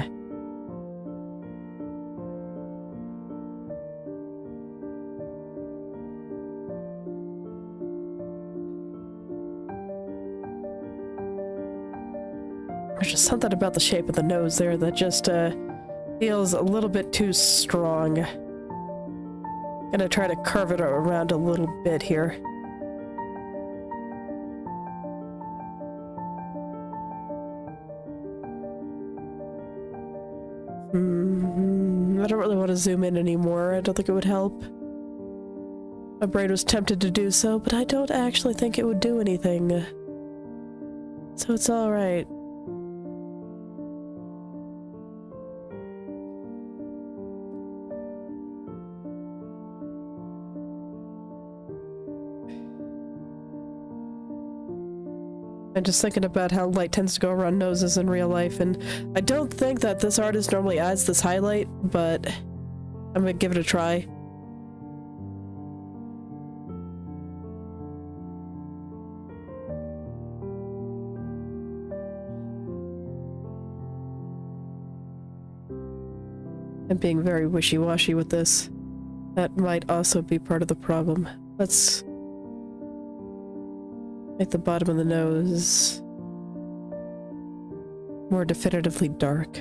There's just something about the shape of the nose there that just feels a little bit too strong. Gonna try to curve it around a little bit here. I don't really want to zoom in anymore. I don't think it would help. My brain was tempted to do so, but I don't actually think it would do anything. So it's alright. I'm just thinking about how light tends to go around noses in real life, and I don't think that this artist normally adds this highlight, but I'm gonna give it a try. I'm being very wishy-washy with this. That might also be part of the problem. Let's make the bottom of the nose more definitively dark.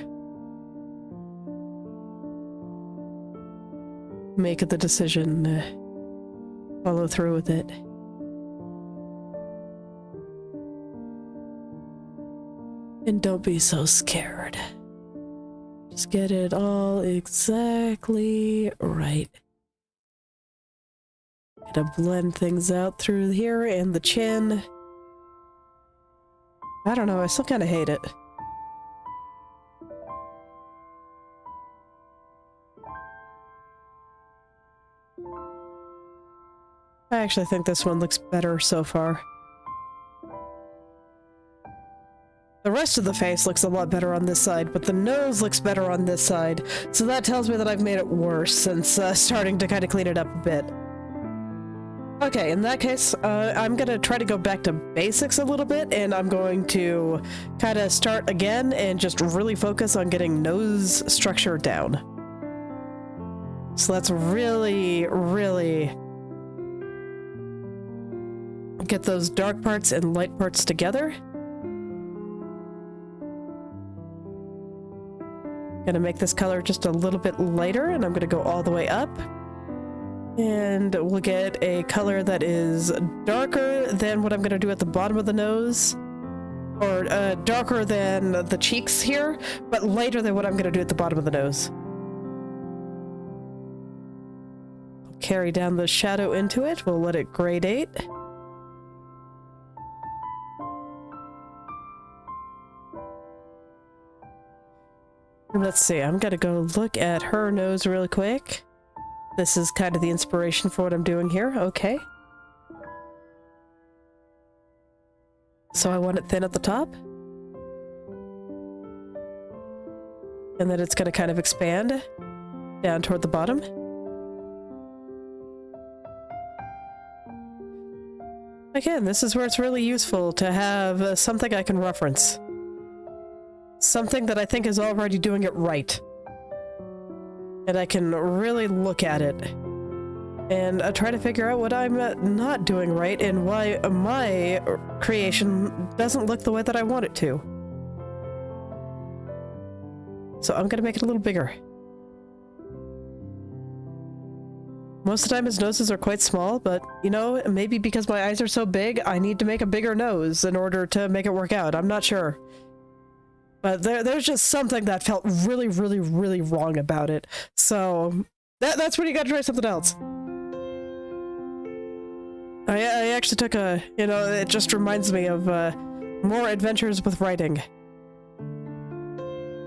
Make the decision. Follow through with it. And don't be so scared. Just get it all exactly right. Gotta blend things out through here and the chin. I don't know, I still kind of hate it. I actually think this one looks better so far. The rest of the face looks a lot better on this side, but the nose looks better on this side, so that tells me that I've made it worse since starting to kind of clean it up a bit. Okay, in that case, I'm gonna try to go back to basics a little bit, and I'm going to kind of start again and just really focus on getting nose structure down. So let's really, really get those dark parts and light parts together. Gonna make this color just a little bit lighter, and I'm gonna go all the way up. And we'll get a color that is darker than what I'm gonna do at the bottom of the nose. Or darker than the cheeks here, but lighter than what I'm gonna do at the bottom of the nose. I'll carry down the shadow into it, we'll let it gradate. Let's see, I'm gonna go look at her nose really quick. This is kind of the inspiration for what I'm doing here, okay. So I want it thin at the top. And then it's gonna kind of expand down toward the bottom. Again, this is where it's really useful to have something I can reference. Something that I think is already doing it right. And I can really look at it. And try to figure out what I'm not doing right and why my creation doesn't look the way that I want it to. So I'm gonna make it a little bigger. Most of the time his noses are quite small, but, you know, maybe because my eyes are so big, I need to make a bigger nose in order to make it work out. I'm not sure. But there's just something that felt really, really, really wrong about it. So that's when you gotta try something else. I actually took a, you know, it just reminds me of more adventures with writing.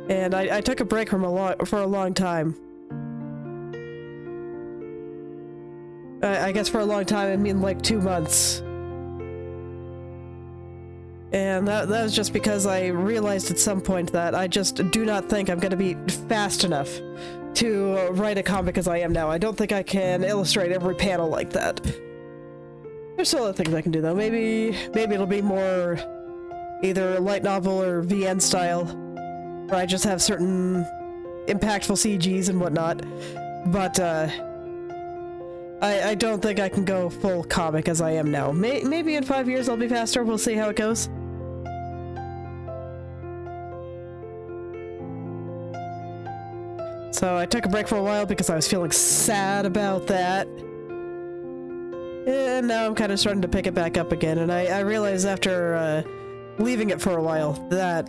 And I took a break for a long time. I guess for a long time I mean like 2 months. And that was just because I realized at some point that I just do not think I'm going to be fast enough to write a comic as I am now. I don't think I can illustrate every panel like that. There's still other things I can do though. Maybe it'll be more either light novel or VN style, where I just have certain impactful CGs and whatnot. But I don't think I can go full comic as I am now. Maybe in 5 years I'll be faster. We'll see how it goes. So I took a break for a while because I was feeling sad about that. And now I'm kind of starting to pick it back up again, and I realized after leaving it for a while that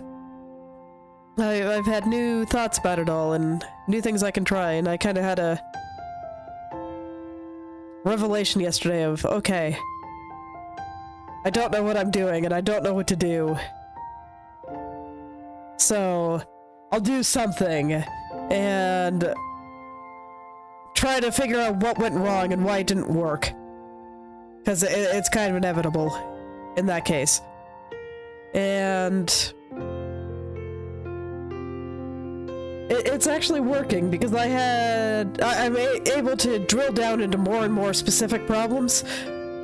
I've had new thoughts about it all and new things I can try, and I kind of had revelation yesterday of, okay, I don't know what I'm doing and I don't know what to do. So I'll do something and try to figure out what went wrong and why it didn't work. Because it's kind of inevitable in that case. And it's actually working because I'm able to drill down into more and more specific problems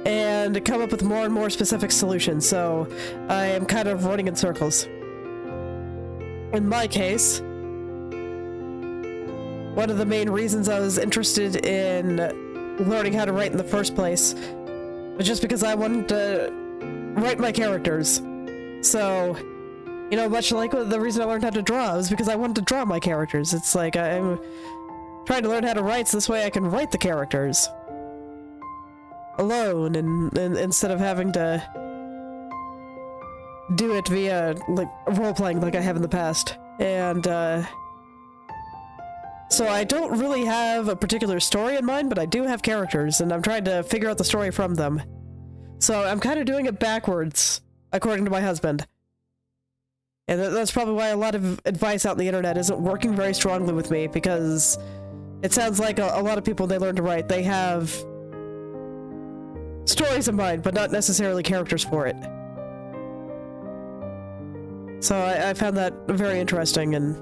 and come up with more and more specific solutions. So I am kind of running in circles. In my case, one of the main reasons I was interested in learning how to write in the first place was just because I wanted to write my characters. So, you know, much like the reason I learned how to draw was because I wanted to draw my characters. It's like I'm trying to learn how to write so this way I can write the characters alone and instead of having to do it via like role-playing like I have in the past. And so I don't really have a particular story in mind, but I do have characters and I'm trying to figure out the story from them. So I'm kind of doing it backwards, according to my husband. And that's probably why a lot of advice out on the internet isn't working very strongly with me, because it sounds like a lot of people, they learn to write, they have stories in mind, but not necessarily characters for it. So I found that very interesting, and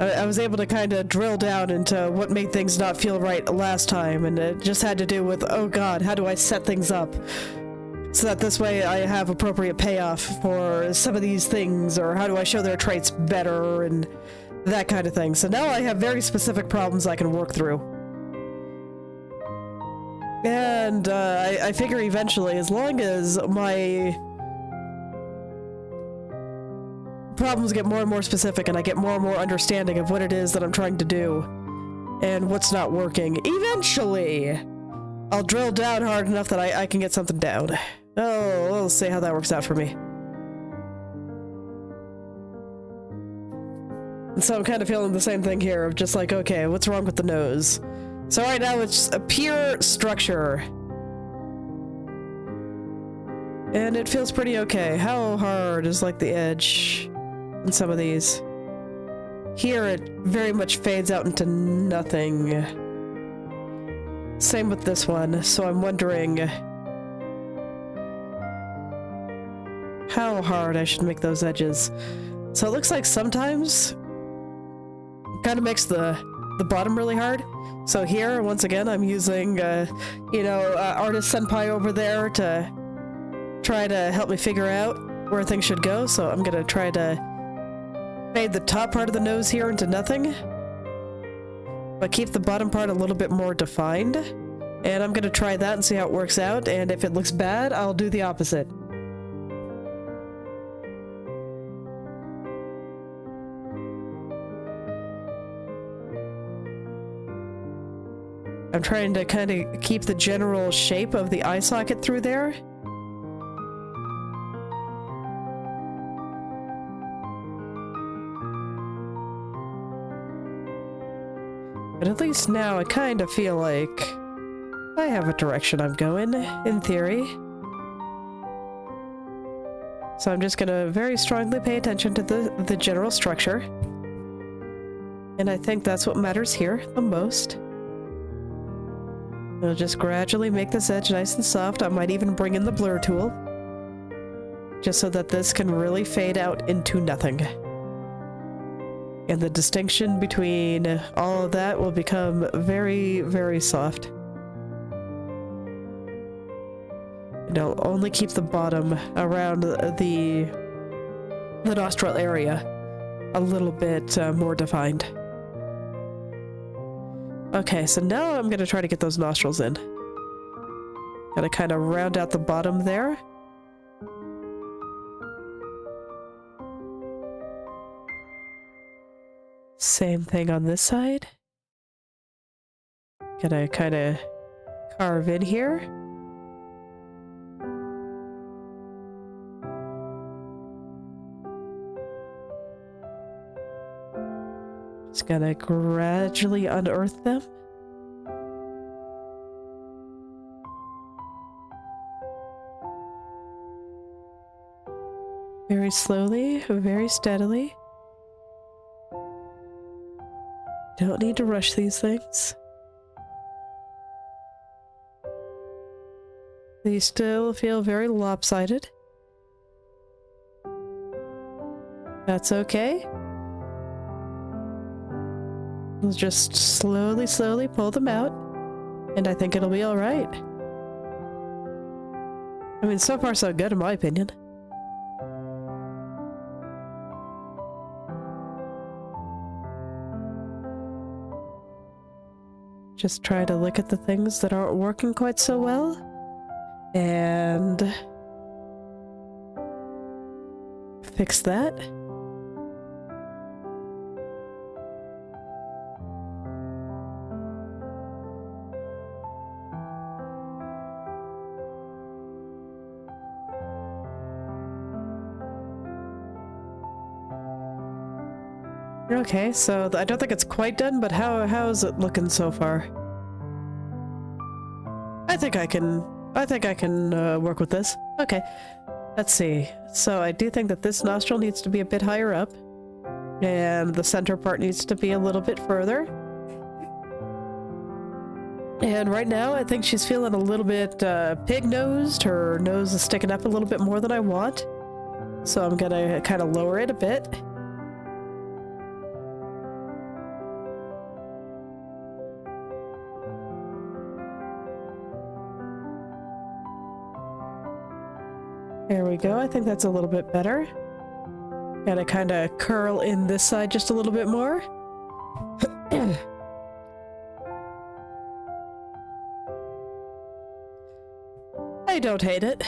I was able to kind of drill down into what made things not feel right last time, and it just had to do with, oh god, how do I set things up so that this way I have appropriate payoff for some of these things, or how do I show their traits better, and that kind of thing. So now I have very specific problems I can work through. And I figure eventually, as long as my problems get more and more specific and I get more and more understanding of what it is that I'm trying to do and what's not working, eventually I'll drill down hard enough that I can get something down. Oh, we'll see how that works out for me. And so I'm kind of feeling the same thing here of just like, okay, what's wrong with the nose? So right now it's a pure structure. And it feels pretty okay. How hard is like the edge in some of these? Here it very much fades out into nothing. Same with this one, so I'm wondering how hard I should make those edges. So it looks like sometimes it kind of makes the bottom really hard. So here, once again, I'm using, you know, Artist Senpai over there to try to help me figure out where things should go. So I'm gonna try to fade the top part of the nose here into nothing, but keep the bottom part a little bit more defined. And I'm gonna try that and see how it works out, and if it looks bad, I'll do the opposite. I'm trying to kind of keep the general shape of the eye socket through there. But at least now I kind of feel like I have a direction I'm going, in theory. So I'm just gonna very strongly pay attention to the general structure. And I think that's what matters here the most. I'll just gradually make this edge nice and soft. I might even bring in the blur tool, just so that this can really fade out into nothing. And the distinction between all of that will become very, very soft. And I'll only keep the bottom around the nostril area a little bit more defined. Okay, so now I'm gonna try to get those nostrils in. Gotta kind of round out the bottom there. Same thing on this side. Gotta kind of carve in here. Just gonna gradually unearth them. Very slowly, very steadily. Don't need to rush these things. These still feel very lopsided. That's okay. We'll just slowly, slowly pull them out, and I think it'll be all right. I mean, so far so good in my opinion. Just try to look at the things that aren't working quite so well, and fix that. Okay, so I don't think it's quite done, but how is it looking so far? I think I can work with this. Okay, let's see. So I do think that this nostril needs to be a bit higher up, and the center part needs to be a little bit further. And right now, I think she's feeling a little bit pig-nosed. Her nose is sticking up a little bit more than I want, so I'm gonna kind of lower it a bit. There we go, I think that's a little bit better. Gotta kind of curl in this side just a little bit more. I don't hate it.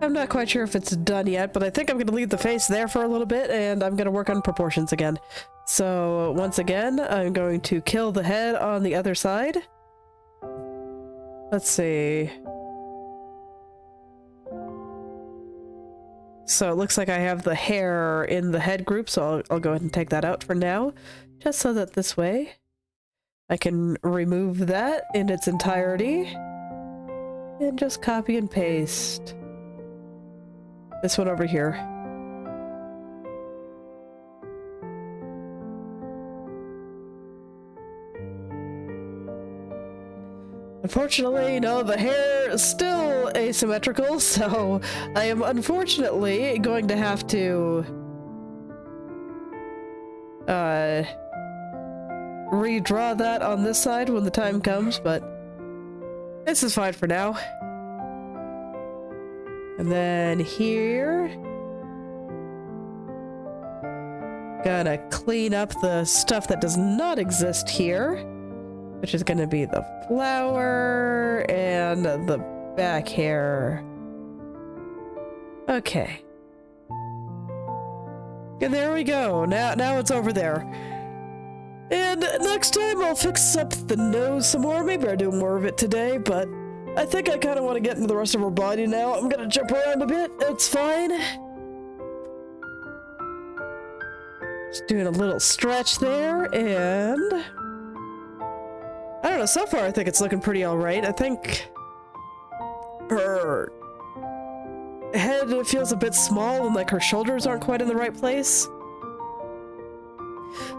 I'm not quite sure if it's done yet, but I think I'm gonna leave the face there for a little bit, and I'm gonna work on proportions again. So, once again, I'm going to kill the head on the other side. Let's see... So it looks like I have the hair in the head group, so I'll go ahead and take that out for now, just so that this way I can remove that in its entirety and just copy and paste this one over here. Unfortunately, you know, the hair is still asymmetrical, so I am unfortunately going to have to redraw that on this side when the time comes, but this is fine for now. And then here, gonna clean up the stuff that does not exist here, which is going to be the flower and the back hair. Okay. And there we go. Now it's over there. And next time I'll fix up the nose some more. Maybe I'll do more of it today, but I think I kind of want to get into the rest of her body now. I'm going to jump around a bit. It's fine. Just doing a little stretch there, and... I don't know, so far I think it's looking pretty alright. I think her head feels a bit small and like her shoulders aren't quite in the right place.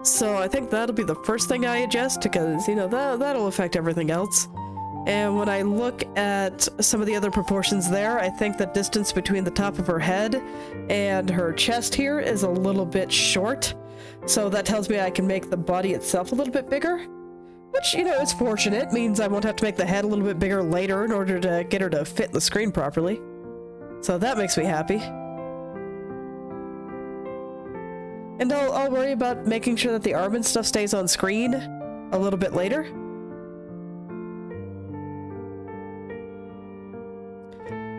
So I think that'll be the first thing I adjust, because, you know, that'll affect everything else. And when I look at some of the other proportions there, I think the distance between the top of her head and her chest here is a little bit short. So that tells me I can make the body itself a little bit bigger. Which, you know, is fortunate. Means I won't have to make the head a little bit bigger later in order to get her to fit the screen properly. So that makes me happy. And I'll worry about making sure that the arm and stuff stays on screen a little bit later.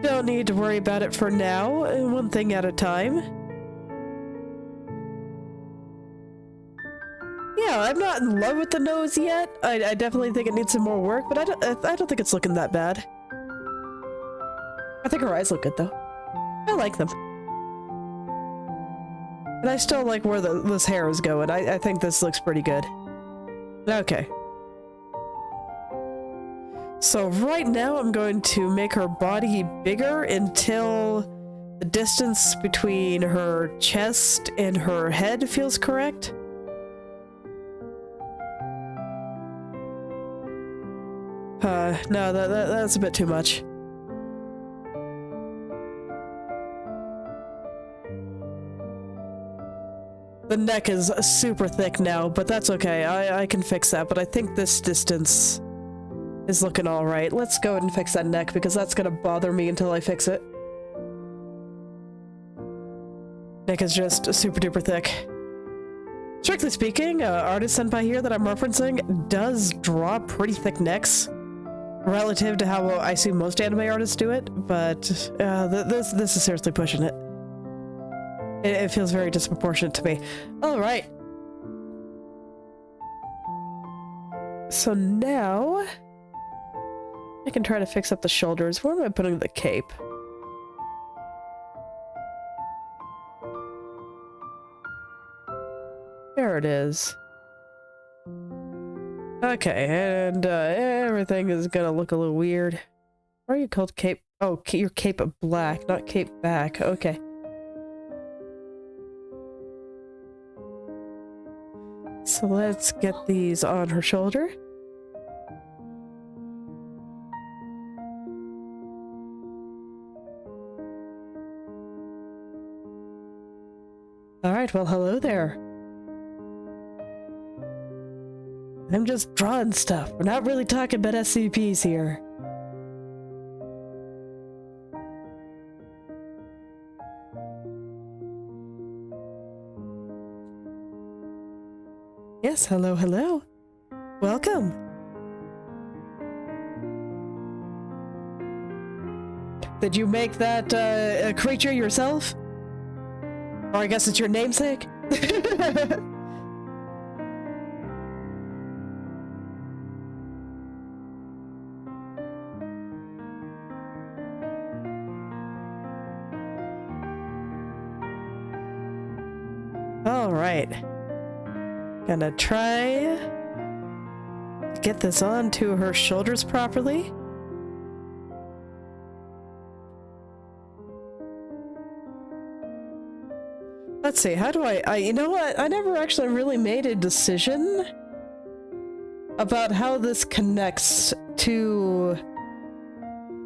Don't need to worry about it for now, one thing at a time. Yeah, I'm not in love with the nose yet. I definitely think it needs some more work, but I don't think it's looking that bad. I think her eyes look good, though. I like them. And I still like where this hair is going. I think this looks pretty good. Okay. So right now I'm going to make her body bigger until the distance between her chest and her head feels correct. No, that's a bit too much. The neck is super thick now, but that's okay. I can fix that, but I think this distance is looking alright. Let's go ahead and fix that neck, because that's gonna bother me until I fix it. Neck is just super duper thick. Strictly speaking, artist sent by here that I'm referencing does draw pretty thick necks relative to how I see most anime artists do it, but this is seriously pushing it. It feels very disproportionate to me. Alright. So now I can try to fix up the shoulders. Where am I putting the cape? There it is. Okay, and everything is gonna look a little weird. Why are you called cape? Oh, your cape of black, not cape back. Okay. So let's get these on her shoulder. Alright, well, hello there. I'm just drawing stuff. We're not really talking about SCPs here. Yes, hello, hello. Welcome. Did you make that creature yourself? Or I guess it's your namesake? All right. Gonna try to get this onto her shoulders properly. Let's see, how do you know what? I never actually really made a decision about how this connects to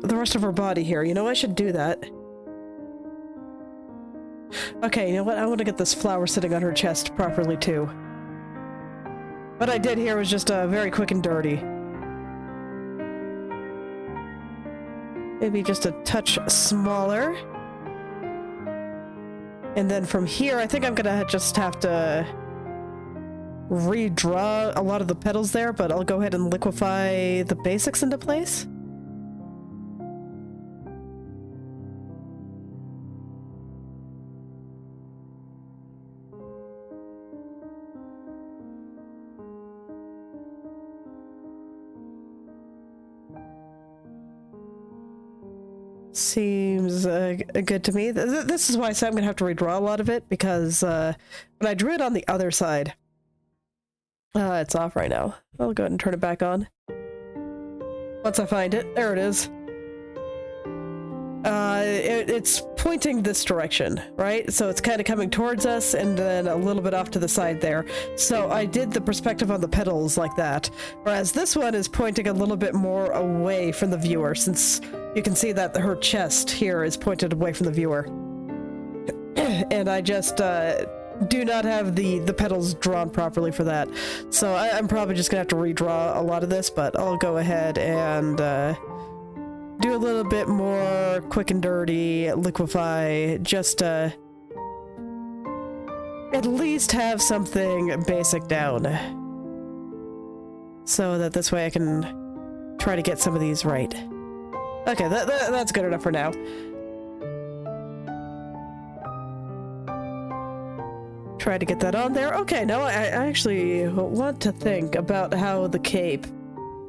the rest of her body here. You know, I should do that. Okay, you know what? I want to get this flower sitting on her chest properly, too. What I did here was just very quick and dirty. Maybe just a touch smaller. And then from here, I think I'm gonna just have to redraw a lot of the petals there, but I'll go ahead and liquefy the basics into place. Seems good to me. This is why I said I'm gonna have to redraw a lot of it, because when I drew it on the other side, it's off right now. I'll go ahead and turn it back on. Once I find it, there it is. It's pointing this direction, right? So it's kind of coming towards us and then a little bit off to the side there. So I did the perspective on the petals like that, whereas this one is pointing a little bit more away from the viewer, since you can see that her chest here is pointed away from the viewer. And I just do not have the petals drawn properly for that. So I'm probably just gonna have to redraw a lot of this, but I'll go ahead and do a little bit more quick and dirty, liquefy, just to at least have something basic down. So that this way I can try to get some of these right. Okay, that's good enough for now. Try to get that on there. Okay, now I actually want to think about how the cape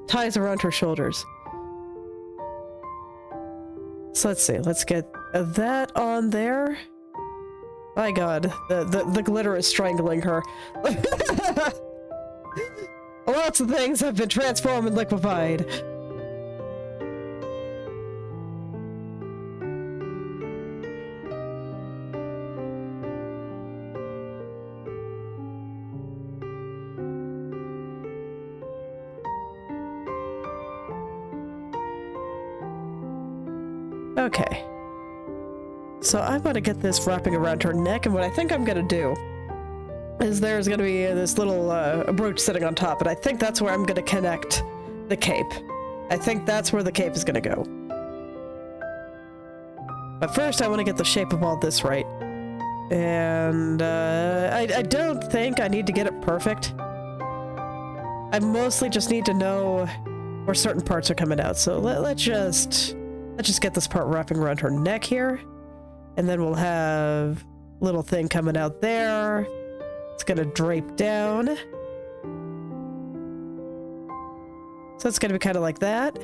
ties around her shoulders. So let's see, let's get that on there. My god, the glitter is strangling her. Lots of things have been transformed and liquefied. Okay. So I'm gonna get this wrapping around her neck, and what I think I'm gonna do is there's gonna be this little brooch sitting on top, and I think that's where I'm gonna connect the cape. I think that's where the cape is gonna go. But first I want to get the shape of all this right. And I don't think I need to get it perfect. I mostly just need to know where certain parts are coming out. So let's just get this part wrapping around her neck here. And then we'll have a little thing coming out there. It's gonna drape down. So it's gonna be kind of like that.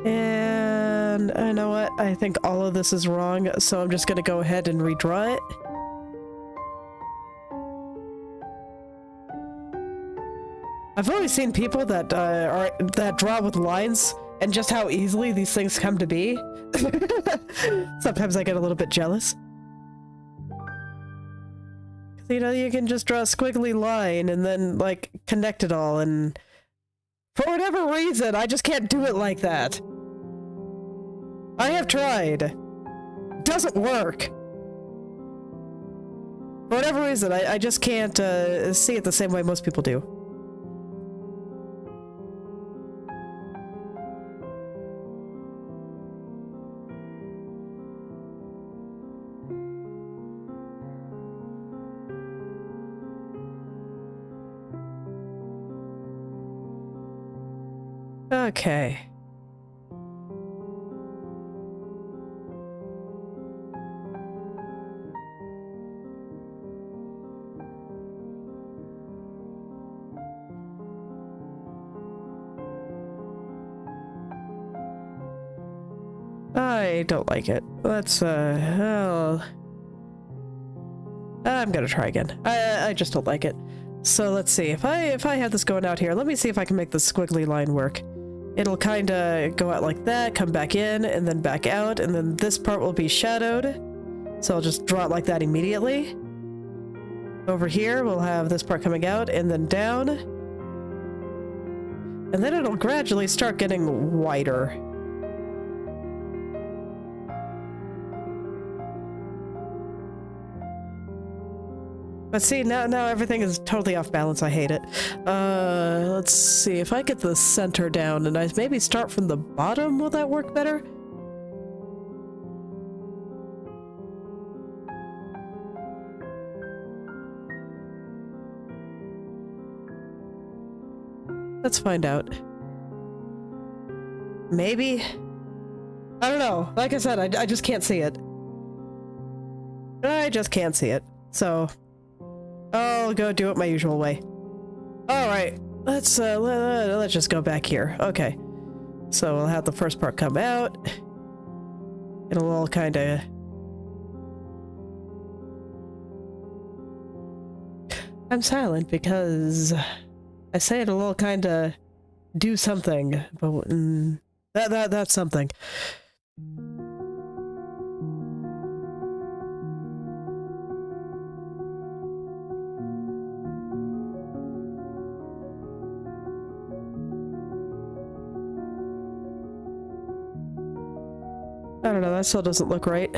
And I know what? I think all of this is wrong, so I'm just gonna go ahead and redraw it. I've always seen people that that draw with lines and just how easily these things come to be. Sometimes I get a little bit jealous. You know, you can just draw a squiggly line and then, like, connect it all, and for whatever reason, I just can't do it like that. I have tried. Doesn't work. For whatever reason, I just can't see it the same way most people do. Okay. I don't like it. Let's, I'm gonna try again. I just don't like it. So let's see. If I have this going out here, let me see if I can make the squiggly line work. It'll kinda go out like that, come back in, and then back out, and then this part will be shadowed. So I'll just draw it like that immediately. Over here, we'll have this part coming out, and then down. And then it'll gradually start getting wider. But see, now everything is totally off balance. I hate it. Let's see. If I get the center down and I maybe start from the bottom, will that work better? Let's find out. Maybe? I don't know. Like I said, I just can't see it. I just can't see it. So I'll go do it my usual way. Alright, let's just go back here. Okay. So we'll have the first part come out. It'll all kinda... I'm silent because I say it'll all kinda do something, but that's something. I don't know, that still doesn't look right.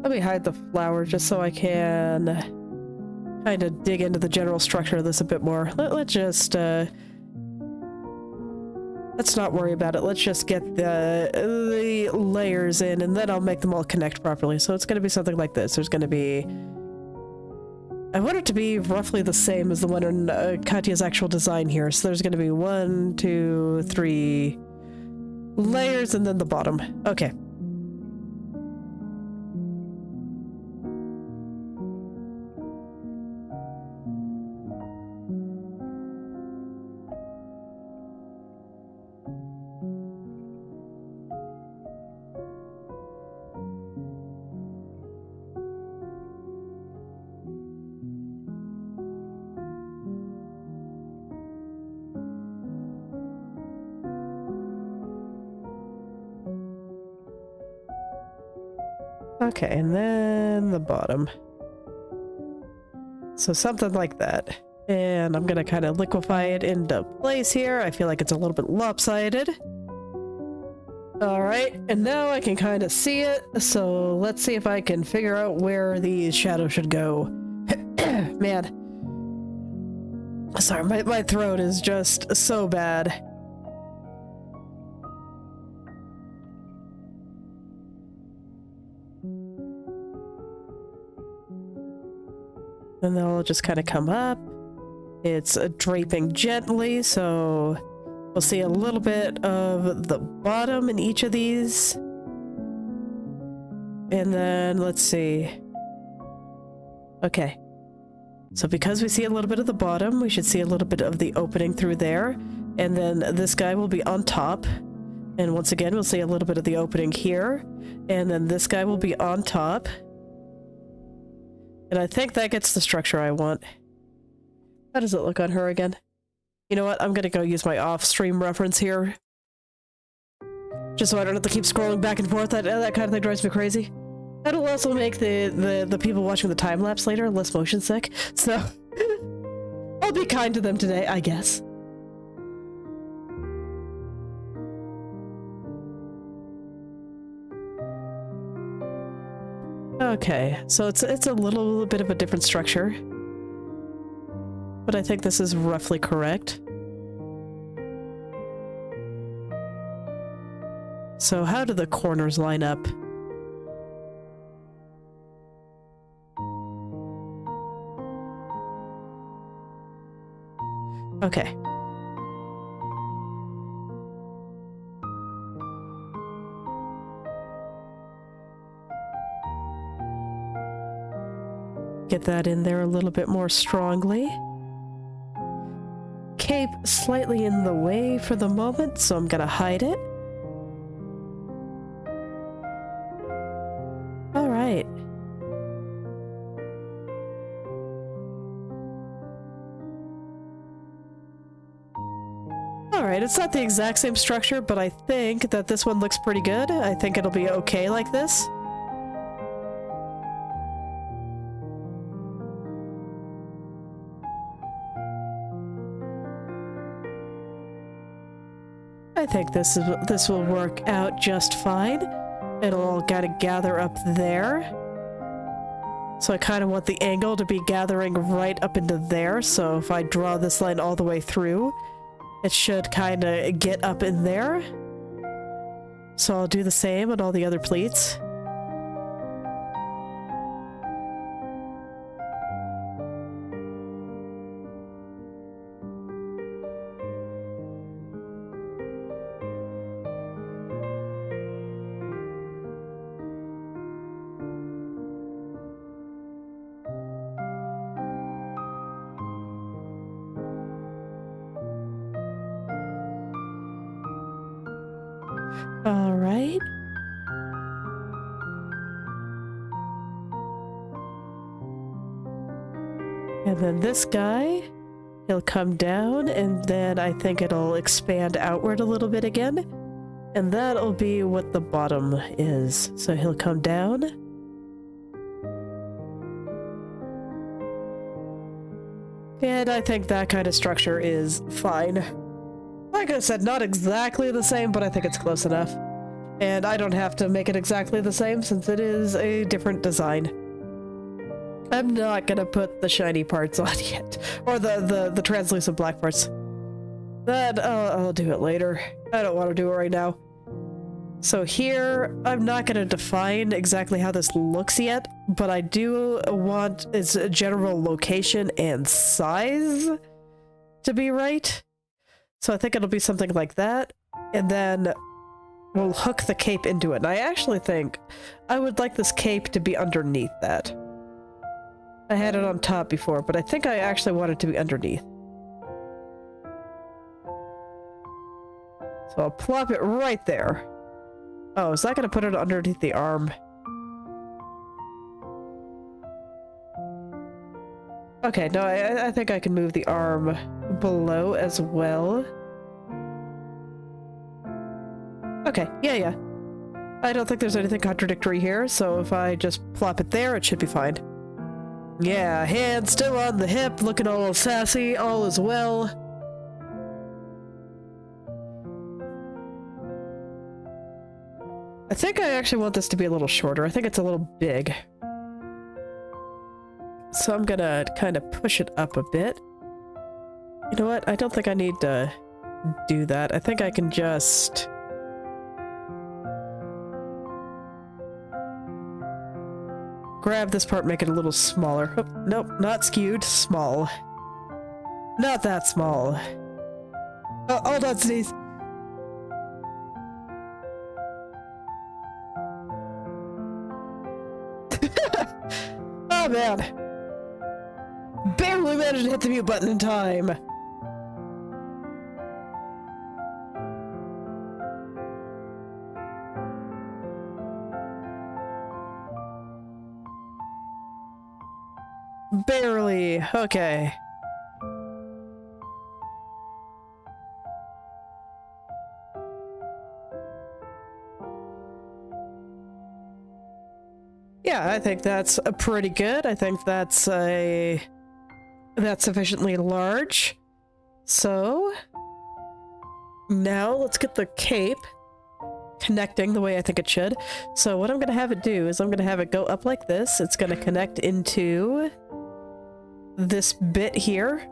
Let me hide the flower just so I can kind of dig into the general structure of this a bit more. Let's just, let's not worry about it. Let's just get the layers in, and then I'll make them all connect properly. So it's going to be something like this. There's going to be... I want it to be roughly the same as the one in Katya's actual design here. So there's going to be 1, 2, 3... layers, and then the bottom. Okay. Okay, and then the bottom. So something like that. And I'm gonna kind of liquefy it into place here. I feel like it's a little bit lopsided. Alright, and now I can kind of see it, so let's see if I can figure out where these shadows should go. Man. Sorry, my throat is just so bad. And they'll just kind of come up. It's draping gently, so we'll see a little bit of the bottom in each of these. And then, let's see. Okay. So because we see a little bit of the bottom, we should see a little bit of the opening through there. And then this guy will be on top. And once again, we'll see a little bit of the opening here. And then this guy will be on top. And I think that gets the structure I want. How does it look on her again? You know what? I'm gonna go use my off-stream reference here. Just so I don't have to keep scrolling back and forth. That kind of thing drives me crazy. That'll also make the people watching the time-lapse later less motion sick. So, I'll be kind to them today, I guess. Okay, so it's a little bit of a different structure. But I think this is roughly correct. So how do the corners line up? Okay. Get that in there a little bit more strongly. Cape slightly in the way for the moment, so I'm gonna hide it. All right. All right, it's not the exact same structure, but I think that this one looks pretty good. I think it'll be okay like this. I think this will work out just fine. It'll all kind of gather up there. So I kind of want the angle to be gathering right up into there. So if I draw this line all the way through, it should kind of get up in there. So I'll do the same on all the other pleats. All right. And then this guy, he'll come down, and then I think it'll expand outward a little bit again. And that'll be what the bottom is. So he'll come down. And I think that kind of structure is fine. Like I said, not exactly the same, but I think it's close enough. And I don't have to make it exactly the same since it is a different design. I'm not gonna put the shiny parts on yet. Or the translucent black parts. That, I'll do it later. I don't want to do it right now. So here, I'm not gonna define exactly how this looks yet, but I do want its general location and size to be right. So I think it'll be something like that, and then we'll hook the cape into it. And I actually think I would like this cape to be underneath that. I had it on top before, but I think I actually want it to be underneath. So I'll plop it right there. Oh, is that going to put it underneath the arm? Okay, no, I think I can move the arm below as well. Okay, yeah. I don't think there's anything contradictory here, so if I just plop it there, it should be fine. Yeah, hand still on the hip, looking all sassy, all is well. I think I actually want this to be a little shorter. I think it's a little big. So I'm gonna kind of push it up a bit. You know what? I don't think I need to do that. I think I can just... grab this part, make it a little smaller. Oh, nope, not skewed. Small. Not that small. Oh, hold on, sneeze. Oh, man. Barely managed to hit the mute button in time. Barely. Okay. Yeah, I think that's pretty good. I think that's sufficiently large. So now let's get the cape connecting the way I think it should. So what I'm going to have it do is I'm going to have it go up like this. It's going to connect into this bit here.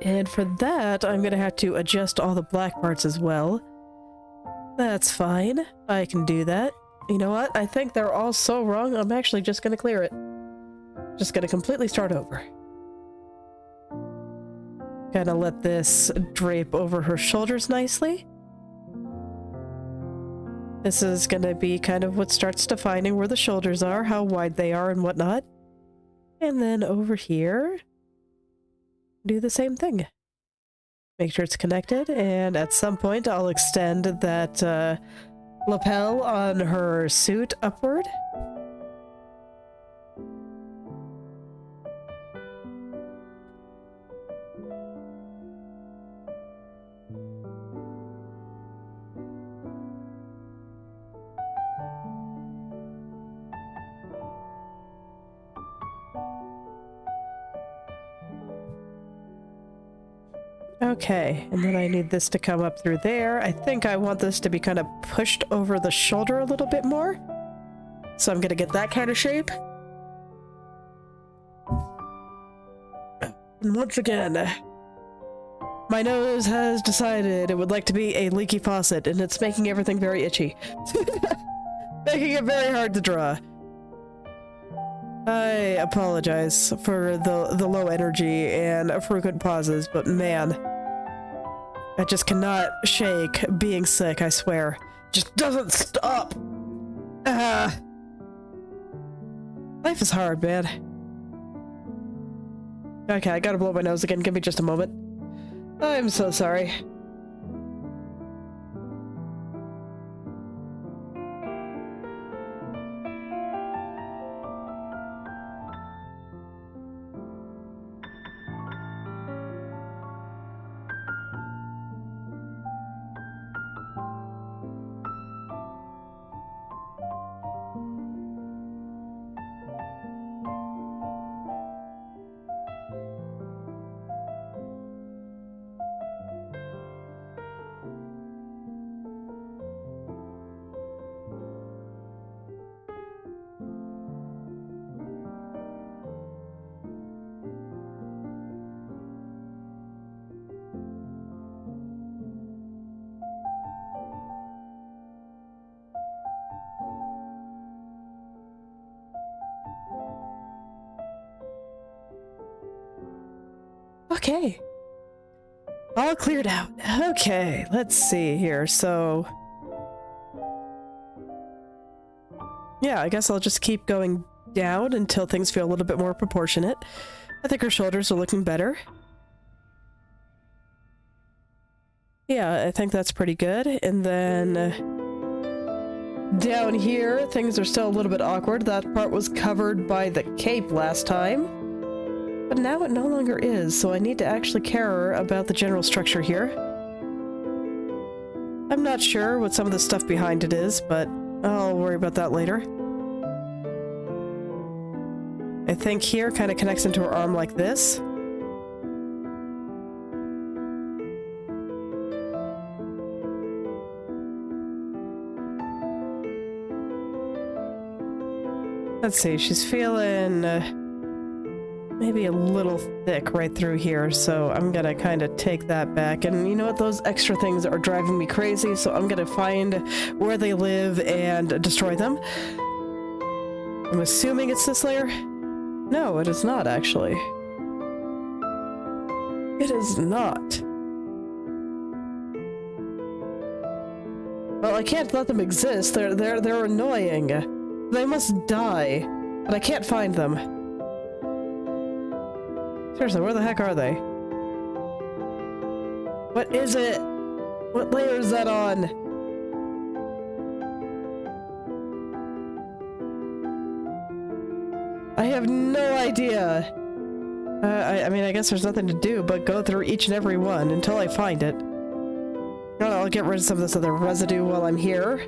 And for that, I'm going to have to adjust all the black parts as well. That's fine. I can do that. You know what? I think they're all so wrong, I'm actually just going to clear it. Just going to completely start over. Gonna let this drape over her shoulders nicely. This is going to be kind of what starts defining where the shoulders are, how wide they are, and whatnot. And then over here, do the same thing. Make sure it's connected, and at some point I'll extend that lapel on her suit upward. Okay, and then I need this to come up through there. I think I want this to be kind of pushed over the shoulder a little bit more. So I'm gonna get that kind of shape. And once again, my nose has decided it would like to be a leaky faucet, and it's making everything very itchy. Making it very hard to draw. I apologize for the low energy and frequent pauses, but man, I just cannot shake being sick, I swear. Just doesn't stop! Life is hard, man. Okay, I gotta blow my nose again, give me just a moment. I'm so sorry. Okay. All cleared out. Okay, let's see here. So... yeah, I guess I'll just keep going down until things feel a little bit more proportionate. I think her shoulders are looking better. Yeah, I think that's pretty good. And then... down here, things are still a little bit awkward. That part was covered by the cape last time. But now it no longer is, so I need to actually care about the general structure here. I'm not sure what some of the stuff behind it is, but I'll worry about that later. I think here kind of connects into her arm like this. Let's see, she's feeling maybe a little thick right through here, so I'm gonna kind of take that back. And you know what? Those extra things are driving me crazy, so I'm gonna find where they live and destroy them. I'm assuming it's this layer? No, it is not, actually. It is not. Well, I can't let them exist. They're annoying. They must die, but I can't find them. Seriously, where the heck are they? What is it? What layer is that on? I have no idea. I mean, I guess there's nothing to do but go through each and every one until I find it. I'll get rid of some of this other residue while I'm here.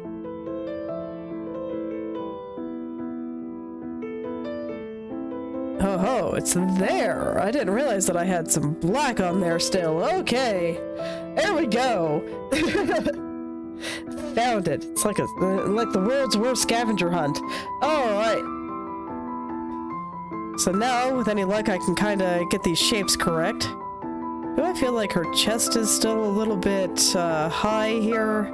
Oh, it's there! I didn't realize that I had some black on there still. Okay! There we go! Found it. It's like the world's worst scavenger hunt. Alright. So now, with any luck, I can kind of get these shapes correct. Do I feel like her chest is still a little bit high here?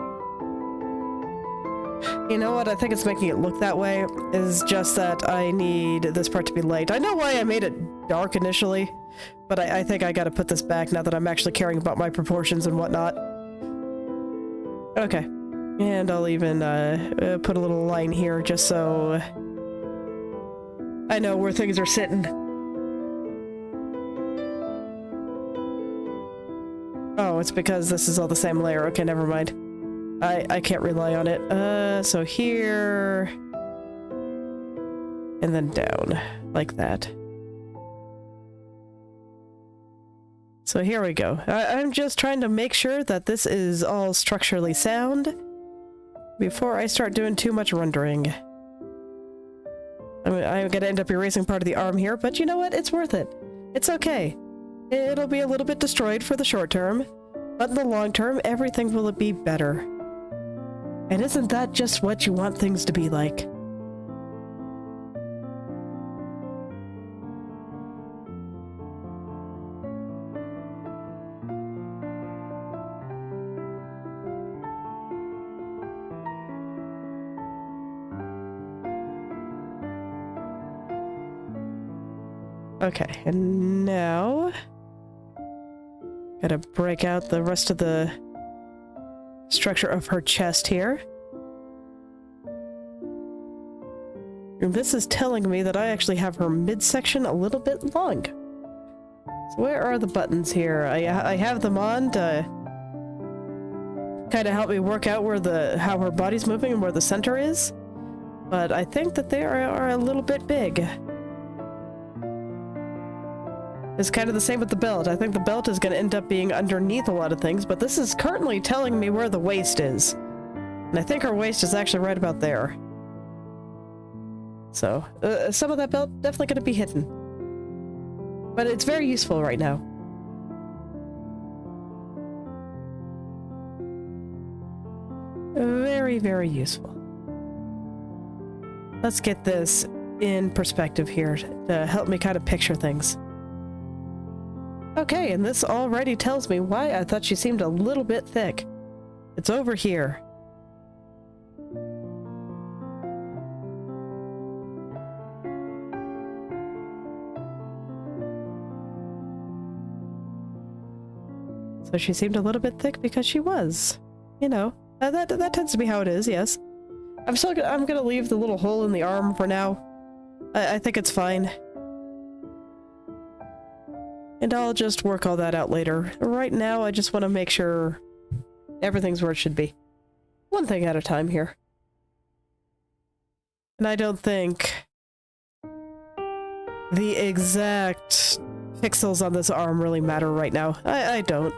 You know what? I think it's making it look that way. Is just that I need this part to be light. I know why I made it dark initially, but I think I gotta put this back now that I'm actually caring about my proportions and whatnot. Okay. And I'll even put a little line here just so I know where things are sitting. Oh, it's because this is all the same layer. Okay, never mind. I can't rely on it. So here... and then down, like that. So here we go. I'm just trying to make sure that this is all structurally sound before I start doing too much rendering. I'm gonna end up erasing part of the arm here, but you know what? It's worth it. It's okay. It'll be a little bit destroyed for the short term, but in the long term, everything will be better. And isn't that just what you want things to be like? Okay, and now... gotta break out the rest of the structure of her chest here. And this is telling me that I actually have her midsection a little bit long. So where are the buttons here? I have them on to kind of help me work out where how her body's moving and where the center is. But I think that they are a little bit big. It's kind of the same with the belt. I think the belt is going to end up being underneath a lot of things, but this is currently telling me where the waist is. And I think her waist is actually right about there. So, some of that belt definitely going to be hidden. But it's very useful right now. Very, very useful. Let's get this in perspective here to help me kind of picture things. Okay, and this already tells me why I thought she seemed a little bit thick. It's over here. So she seemed a little bit thick because she was. You know, that tends to be how it is, yes. I'm gonna leave the little hole in the arm for now. I think it's fine. And I'll just work all that out later. Right now, I just want to make sure everything's where it should be. One thing at a time here. And I don't think the exact pixels on this arm really matter right now. I don't.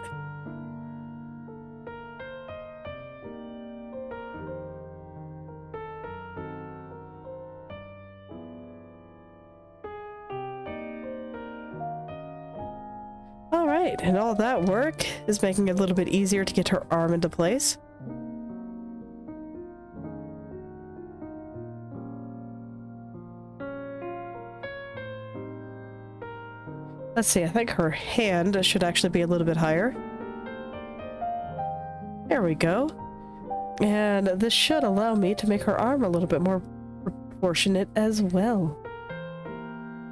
All right, and all that work is making it a little bit easier to get her arm into place. Let's see, I think her hand should actually be a little bit higher. There we go. And this should allow me to make her arm a little bit more proportionate as well.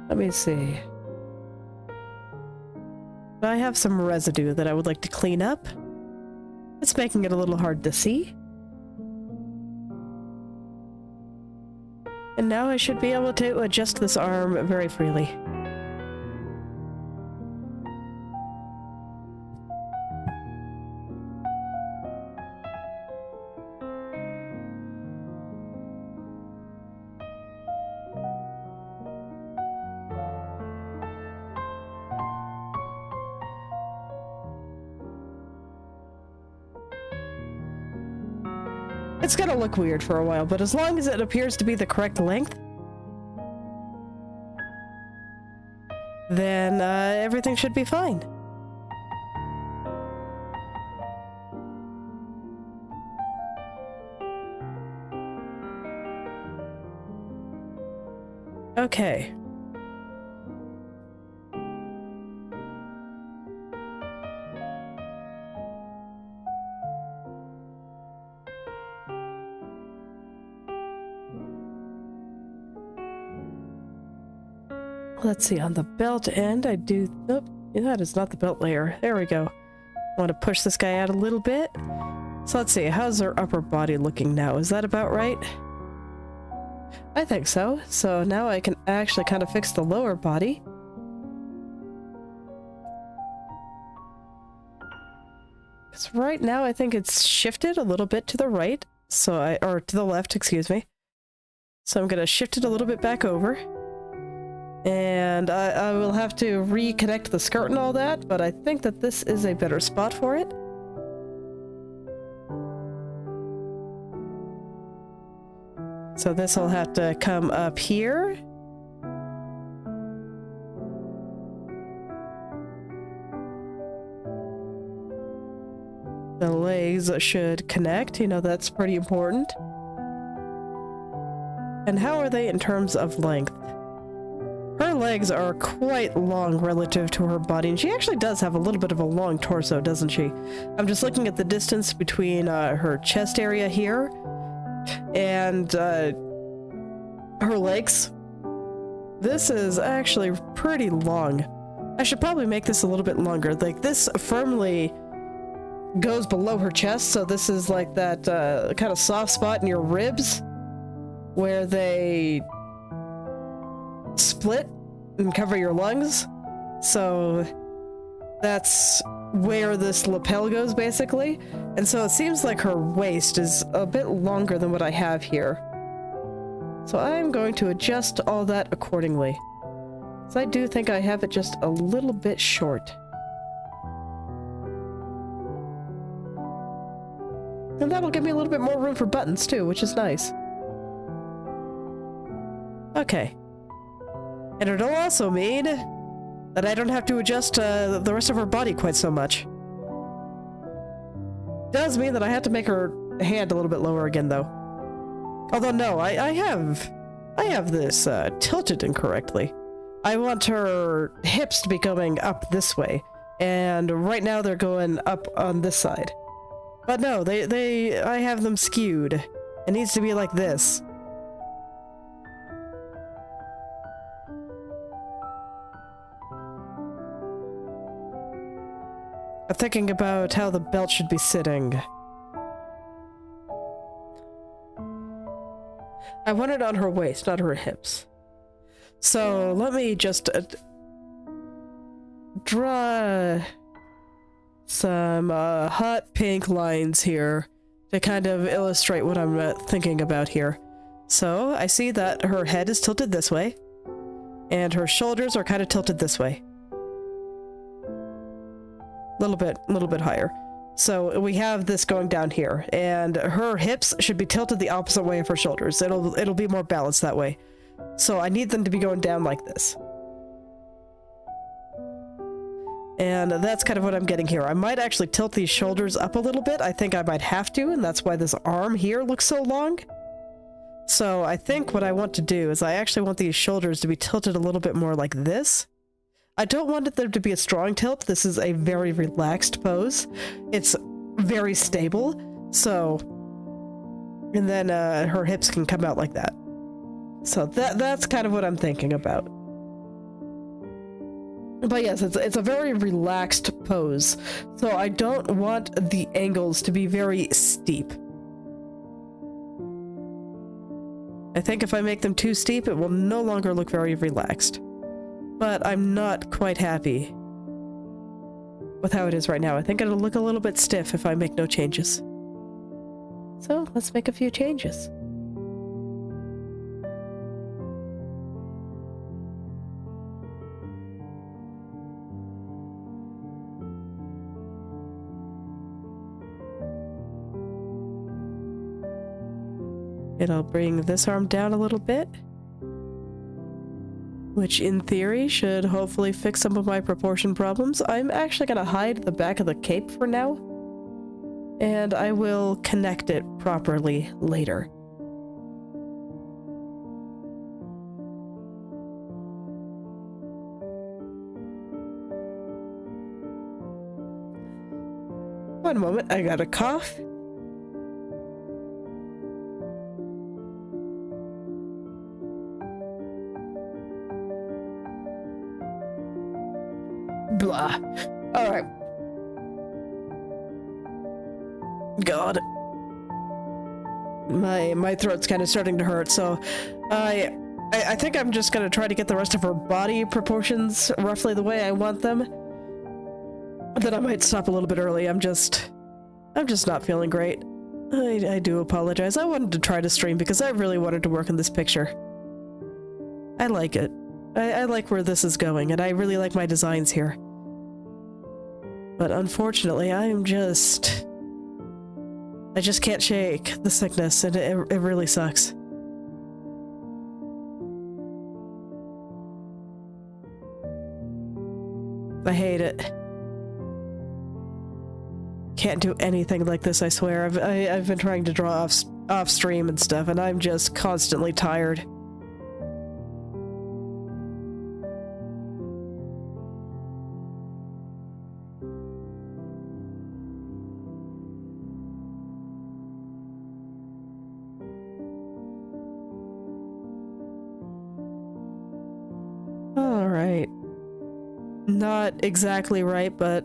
Let me see. I have some residue that I would like to clean up. It's making it a little hard to see. And now I should be able to adjust this arm very freely. It's gonna look weird for a while, but as long as it appears to be the correct length, then everything should be fine. Okay. Let's see, on the belt end, I do... Nope, that is not the belt layer. There we go. I want to push this guy out a little bit. So let's see, how's her upper body looking now? Is that about right? I think so. So now I can actually kind of fix the lower body. Because right now I think it's shifted a little bit to the right. So or to the left, excuse me. So I'm going to shift it a little bit back over. And I will have to reconnect the skirt and all that, but I think that this is a better spot for it. So this will have to come up here. The legs should connect, you know, that's pretty important. And how are they in terms of length? Her legs are quite long relative to her body, and she actually does have a little bit of a long torso, doesn't she? I'm just looking at the distance between her chest area here and her legs. This is actually pretty long. I should probably make this a little bit longer. Like, this firmly goes below her chest, so this is like that kind of soft spot in your ribs where they split and cover your lungs. So that's where this lapel goes, basically. And so it seems like her waist is a bit longer than what I have here. So I'm going to adjust all that accordingly. So I do think I have it just a little bit short. And that'll give me a little bit more room for buttons too, which is nice. Okay. And it'll also mean that I don't have to adjust the rest of her body quite so much. Does mean that I have to make her hand a little bit lower again, though. Although no, I have this tilted incorrectly. I want her hips to be going up this way, and right now they're going up on this side. But no, I have them skewed. It needs to be like this. I'm thinking about how the belt should be sitting. I want it on her waist, not her hips. So let me just draw some hot pink lines here to kind of illustrate what I'm thinking about here. So I see that her head is tilted this way, and her shoulders are kind of tilted this way. Little bit higher. So we have this going down here, and her hips should be tilted the opposite way of her shoulders. It'll be more balanced that way. So I need them to be going down like this. And that's kind of what I'm getting here. I might actually tilt these shoulders up a little bit. I think I might have to, and that's why this arm here looks so long. So I think what I want to do is I actually want these shoulders to be tilted a little bit more like this. I don't want there to be a strong tilt. This is a very relaxed pose. It's very stable. So, and then her hips can come out like that. So that's kind of what I'm thinking about. But yes, it's a very relaxed pose. So I don't want the angles to be very steep. I think if I make them too steep, it will no longer look very relaxed. But I'm not quite happy with how it is right now. I think it'll look a little bit stiff if I make no changes. So let's make a few changes. It'll bring this arm down a little bit, which in theory should hopefully fix some of my proportion problems. I'm actually going to hide the back of the cape for now, and I will connect it properly later. One moment, I got a cough. Blah. Alright. God. My throat's kind of starting to hurt, so I think I'm just gonna try to get the rest of her body proportions roughly the way I want them. Then I might stop a little bit early. I'm just not feeling great. I do apologize. I wanted to try to stream because I really wanted to work on this picture. I like it. I like where this is going, and I really like my designs here. But unfortunately, I just can't shake the sickness, and it really sucks. I hate it. Can't do anything like this, I swear. I've been trying to draw off stream and stuff, and I'm just constantly tired. Alright. Not exactly right, but...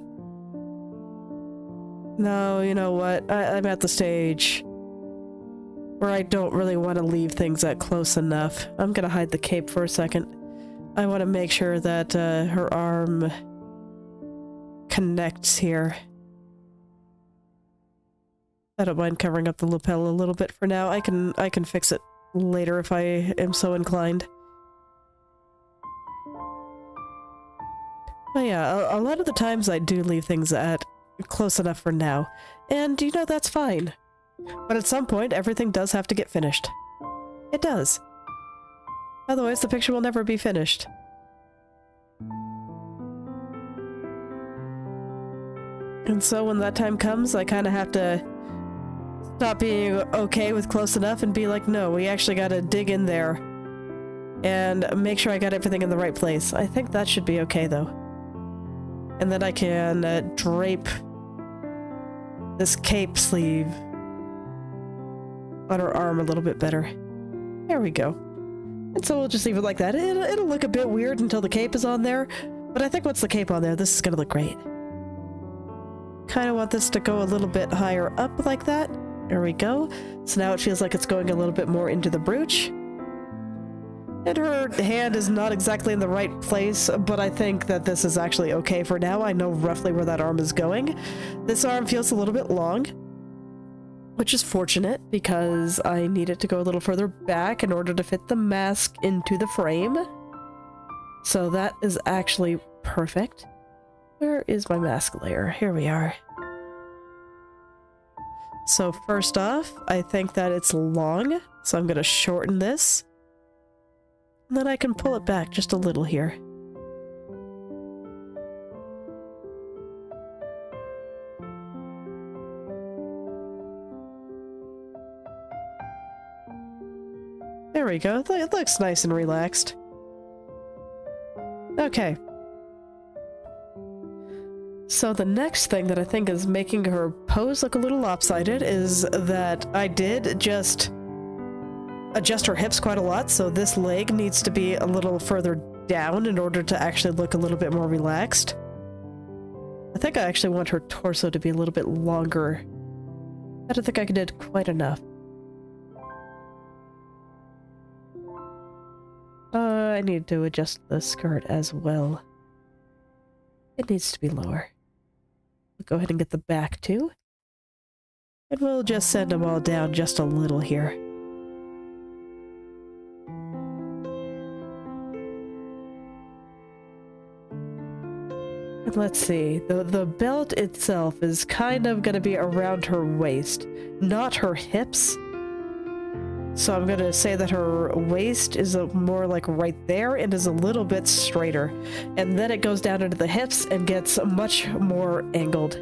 No, you know what? I'm at the stage where I don't really want to leave things that close enough. I'm gonna hide the cape for a second. I want to make sure that her arm connects here. I don't mind covering up the lapel a little bit for now. I can fix it later if I am so inclined. But yeah, a lot of the times I do leave things at close enough for now, and you know, that's fine. But at some point, everything does have to get finished. It does. Otherwise, the picture will never be finished. And so when that time comes, I kind of have to stop being okay with close enough and be like, no, we actually gotta dig in there and make sure I got everything in the right place. I think that should be okay, though. And then I can drape this cape sleeve on her arm a little bit better. There we go. And so we'll just leave it like that. It'll look a bit weird until the cape is on there, but I think once the cape on there, this is gonna look great. Kind of want this to go a little bit higher up like that. There we go. So now it feels like it's going a little bit more into the brooch. And her hand is not exactly in the right place, but I think that this is actually okay for now. I know roughly where that arm is going. This arm feels a little bit long, which is fortunate because I need it to go a little further back in order to fit the mask into the frame. So that is actually perfect. Where is my mask layer? Here we are. So first off, I think that it's long, so I'm going to shorten this. And then I can pull it back just a little here. we go. It looks nice and relaxed. Okay. So the next thing that I think is making her pose look a little lopsided is that I did just adjust her hips quite a lot, so this leg needs to be a little further down in order to actually look a little bit more relaxed. I think I actually want her torso to be a little bit longer. I don't think I did quite enough. I need to adjust the skirt as well. It needs to be lower. We'll go ahead and get the back too. And we'll just send them all down just a little here. And let's see, the belt itself is kind of going to be around her waist, not her hips. So I'm going to say that her waist is more like right there and is a little bit straighter. And then it goes down into the hips and gets much more angled.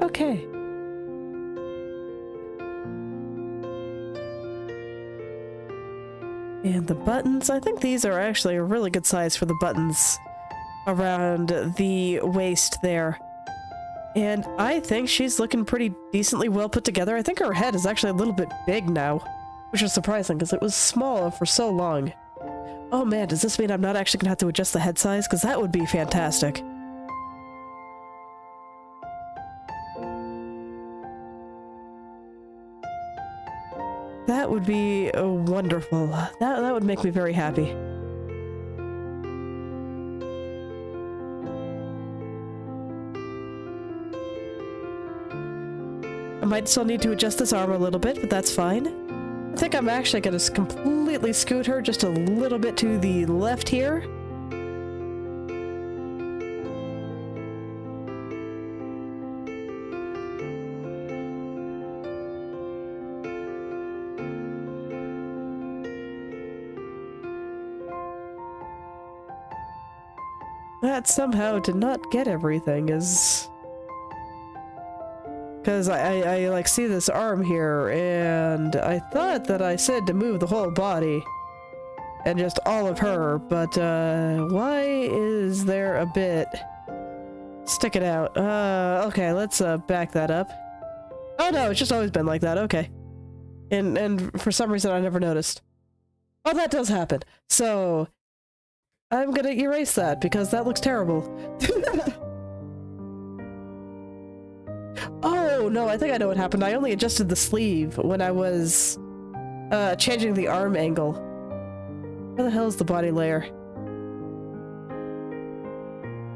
Okay. And the buttons, I think these are actually a really good size for the buttons around the waist there. And I think she's looking pretty decently well put together. I think her head is actually a little bit big now, which is surprising because it was small for so long. Oh man, does this mean I'm not actually gonna have to adjust the head size? Because that would be fantastic. That would be wonderful. That would make me very happy. I might still need to adjust this arm a little bit, but that's fine. I think I'm actually going to completely scoot her just a little bit to the left here. That somehow did not get everything, is... Because I like see this arm here, and I thought that I said to move the whole body. And just all of her, but why is there a bit sticking out? Okay, let's back that up. Oh no, it's just always been like that, okay. And for some reason I never noticed. Oh, that does happen. So... I'm gonna erase that because that looks terrible. Oh, no, I think I know what happened. I only adjusted the sleeve when I was changing the arm angle. Where the hell is the body layer?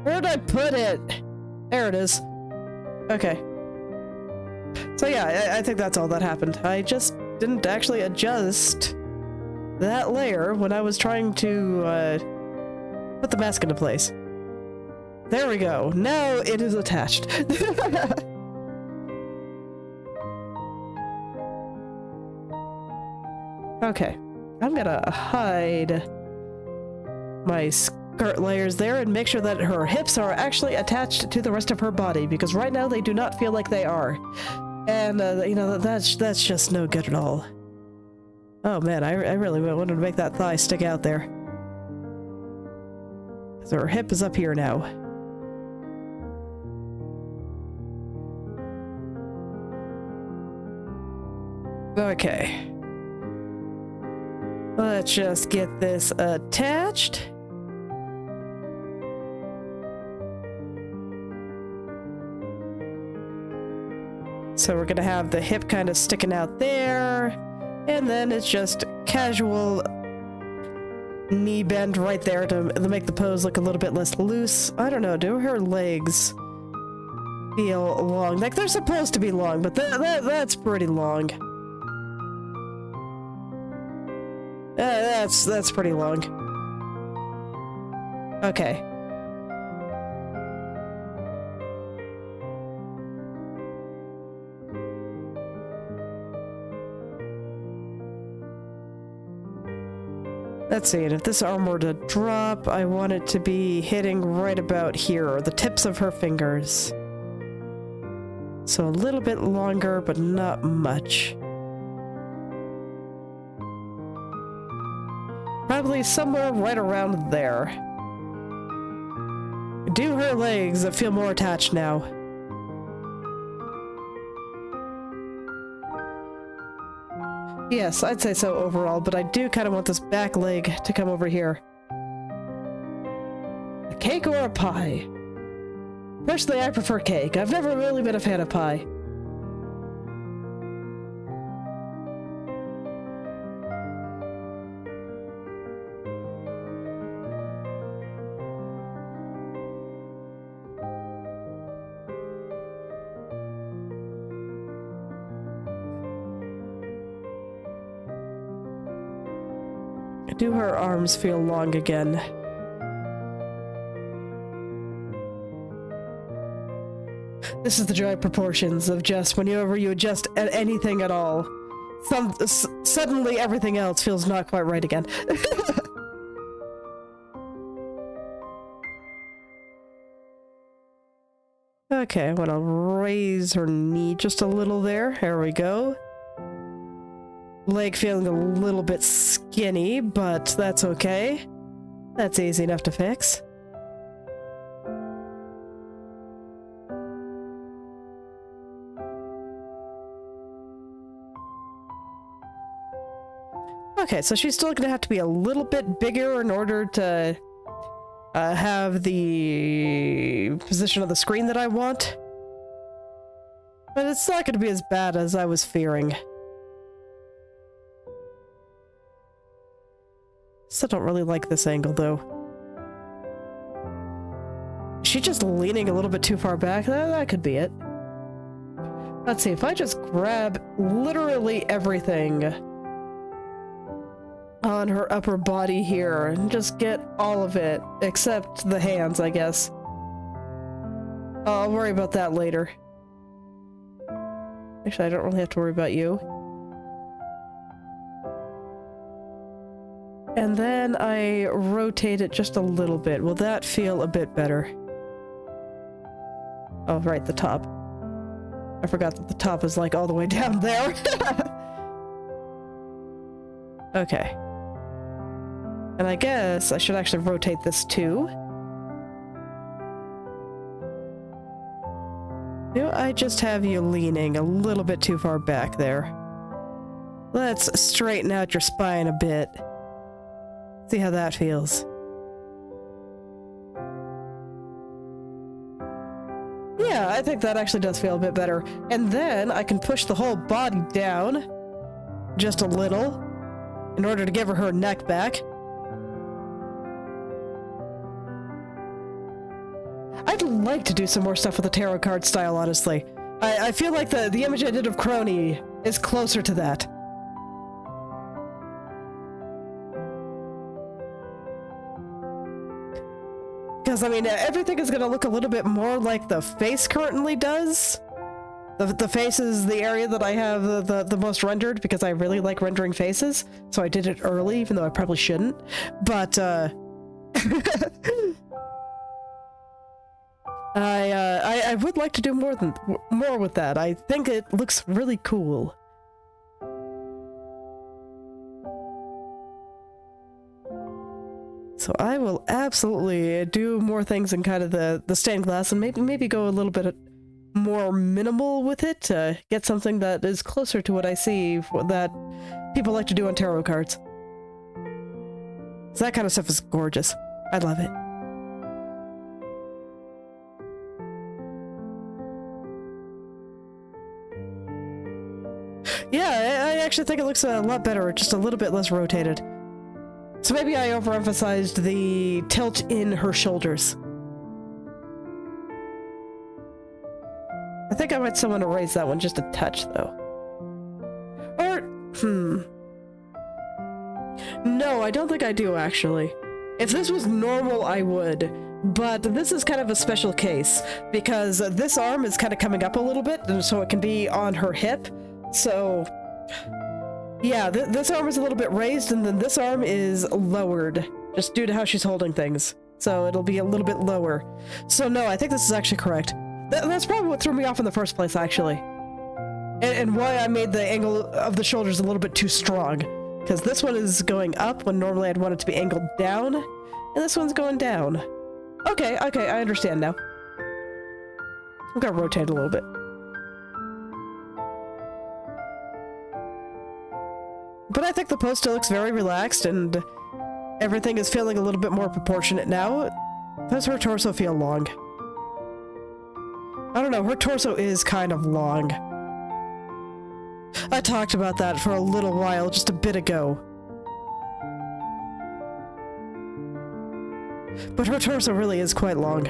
Where did I put it? There it is. Okay. So yeah, I think that's all that happened. I just didn't actually adjust that layer when I was trying to put the mask into place. There we go. Now it is attached. Okay. I'm gonna hide my skirt layers there and make sure that her hips are actually attached to the rest of her body, because right now they do not feel like they are. And, you know, that's just no good at all. Oh man, I really wanted to make that thigh stick out there. So her hip is up here now. Okay. Let's just get this attached. So we're gonna have the hip kind of sticking out there, and then it's just casual knee bend right there to make the pose look a little bit less loose. I don't know, do her legs feel long? Like, they're supposed to be long, but that's pretty long. That's pretty long. Okay. Let's see, and if this arm were to drop, I want it to be hitting right about here, the tips of her fingers. So a little bit longer, but not much. Probably somewhere right around there. Do her legs that feel more attached now. Yes, I'd say so overall, but I do kind of want this back leg to come over here. A cake or a pie? Personally, I prefer cake. I've never really been a fan of pie. Do her arms feel long again? This is the joy of proportions, of just whenever you adjust at anything at all, suddenly everything else feels not quite right again. Okay, I'm gonna raise her knee just a little there. There we go. Leg feeling a little bit skinny, but that's okay. That's easy enough to fix. Okay, so she's still gonna have to be a little bit bigger in order to have the position of the screen that I want. But it's not gonna be as bad as I was fearing. Still don't really like this angle, though. Is she just leaning a little bit too far back? That could be it. Let's see, if I just grab literally everything on her upper body here and just get all of it, except the hands, I guess. I'll worry about that later. Actually, I don't really have to worry about you. And then I rotate it just a little bit. Will that feel a bit better? Oh, right, the top. I forgot that the top is like all the way down there. Okay. And I guess I should actually rotate this too. Do I just have you leaning a little bit too far back there? Let's straighten out your spine a bit. See how that feels. Yeah, I think that actually does feel a bit better. And then I can push the whole body down just a little in order to give her neck back. I'd like to do some more stuff with the tarot card style, honestly. I feel like the image I did of Crony is closer to that. Because, I mean, everything is going to look a little bit more like the face currently does. The face is the area that I have the most rendered, because I really like rendering faces. So I did it early, even though I probably shouldn't. But, I would like to do more with that. I think it looks really cool. So I will absolutely do more things in kind of the stained glass, and maybe go a little bit more minimal with it to get something that is closer to what I see that people like to do on tarot cards. So that kind of stuff is gorgeous. I love it. Yeah, I actually think it looks a lot better, just a little bit less rotated. So maybe I overemphasized the tilt in her shoulders. I think I might still want to raise that one just a touch, though. Or, No, I don't think I do, actually. If this was normal, I would. But this is kind of a special case, because this arm is kind of coming up a little bit, so it can be on her hip. So, yeah, this arm is a little bit raised, and then this arm is lowered, just due to how she's holding things. So it'll be a little bit lower. So no, I think this is actually correct. That's probably what threw me off in the first place, actually. And why I made the angle of the shoulders a little bit too strong. Because this one is going up when normally I'd want it to be angled down, and this one's going down. Okay, I understand now. I'm gonna rotate a little bit. But I think the pose still looks very relaxed, and everything is feeling a little bit more proportionate now. Does her torso feel long? I don't know, her torso is kind of long. I talked about that for a little while, just a bit ago. But her torso really is quite long.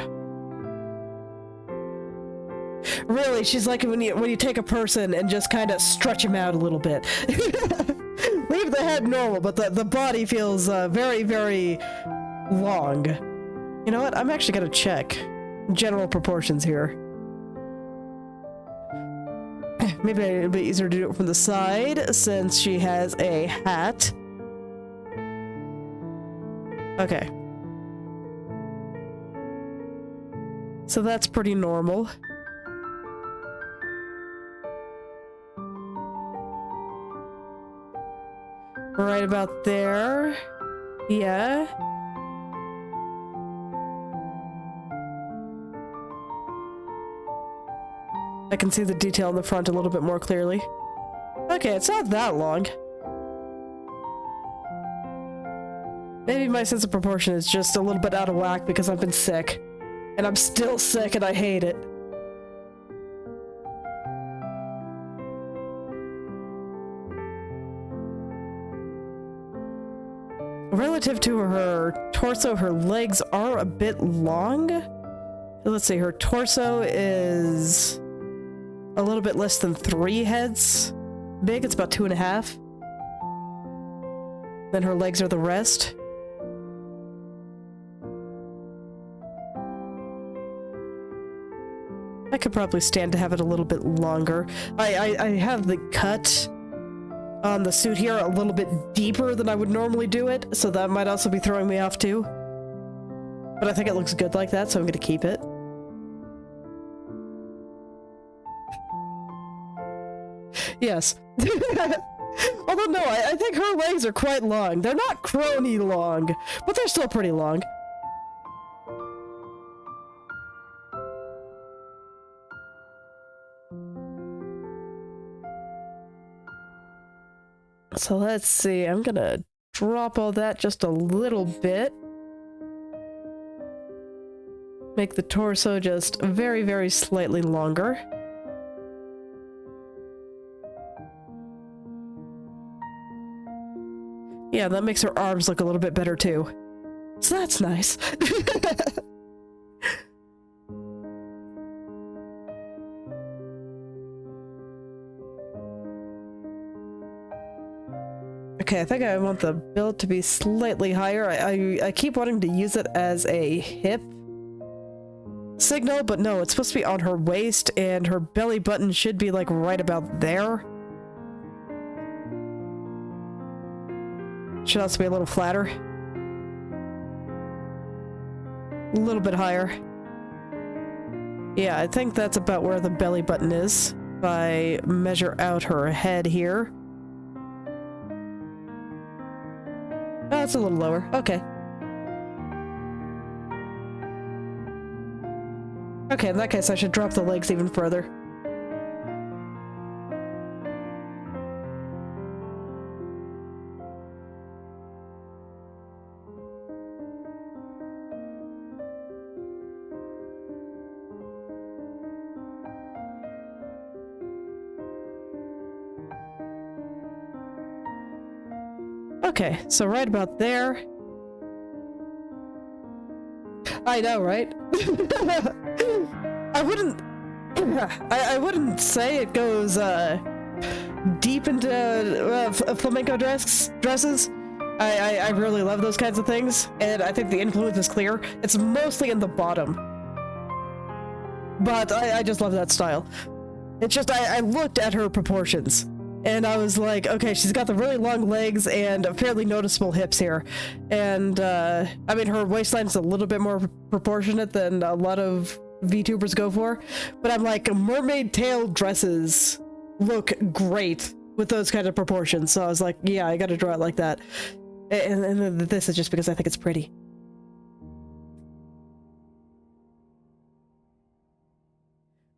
Really, she's like when you take a person and just kind of stretch him out a little bit. Leave the head normal, but the body feels very, very long. You know what? I'm actually gonna check general proportions here. Maybe it'd be easier to do it from the side, since she has a hat. Okay. So that's pretty normal. Right about there. Yeah. I can see the detail in the front a little bit more clearly. Okay, it's not that long. Maybe my sense of proportion is just a little bit out of whack because I've been sick. And I'm still sick and I hate it. Relative to her torso, her legs are a bit long. Let's see, her torso is a little bit less than 3 heads big. It's about 2.5. Then her legs are the rest. I could probably stand to have it a little bit longer. I have the cut on the suit here a little bit deeper than I would normally do it, so that might also be throwing me off too. But I think it looks good like that, so I'm gonna keep it. Yes. Although no, I think her legs are quite long. They're not crony long, but they're still pretty long. So let's see, I'm gonna drop all that just a little bit. Make the torso just very, very slightly longer. Yeah, that makes her arms look a little bit better too. So that's nice. Okay, I think I want the build to be slightly higher. I keep wanting to use it as a hip signal, but no, it's supposed to be on her waist, and her belly button should be like right about there. Should also be a little flatter. A little bit higher. Yeah, I think that's about where the belly button is. If I measure out her head here. Oh, it's a little lower. Okay. Okay, in that case, I should drop the legs even further. Okay, so right about there. I know, right? I wouldn't say it goes deep into flamenco dresses, I really love those kinds of things, and I think the influence is clear. It's mostly in the bottom. But I just love that style. It's just, I looked at her proportions, and I was like, okay, she's got the really long legs and fairly noticeable hips here. And, I mean, her waistline is a little bit more proportionate than a lot of VTubers go for. But I'm like, mermaid tail dresses look great with those kind of proportions. So I was like, yeah, I gotta draw it like that. And this is just because I think it's pretty.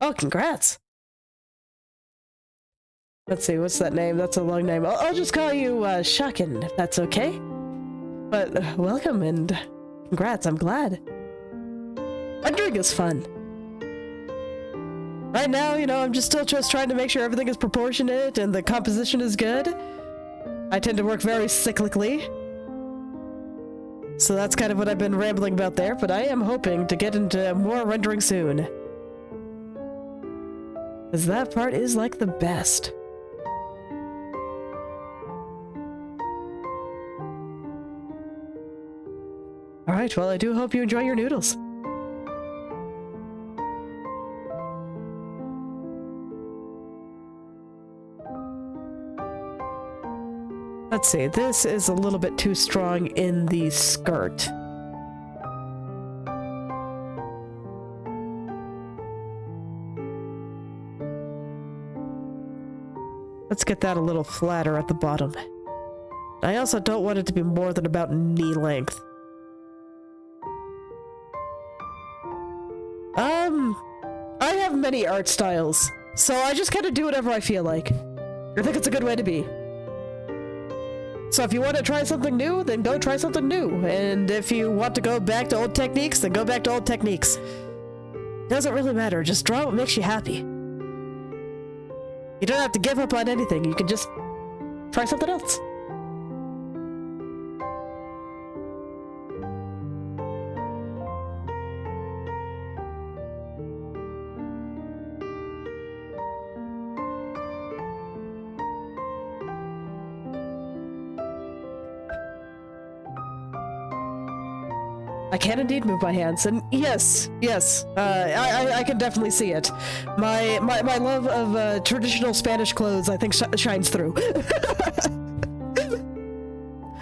Oh, congrats! Let's see, what's that name? That's a long name. I'll just call you, Shakin, if that's okay. But, welcome and congrats, I'm glad. Wondering is fun. Right now, you know, I'm just still just trying to make sure everything is proportionate and the composition is good. I tend to work very cyclically. So that's kind of what I've been rambling about there, but I am hoping to get into more rendering soon. Because that part is like the best. Alright, well, I do hope you enjoy your noodles. Let's see, this is a little bit too strong in the skirt. Let's get that a little flatter at the bottom. I also don't want it to be more than about knee length. I have many art styles, so I just kind of do whatever I feel like. I think it's a good way to be. So if you want to try something new, then go try something new. And if you want to go back to old techniques, then go back to old techniques. Doesn't really matter, just draw what makes you happy. You don't have to give up on anything, you can just try something else. I can indeed move my hands, and yes, I can definitely see it. My love of traditional Spanish clothes, I think, shines through.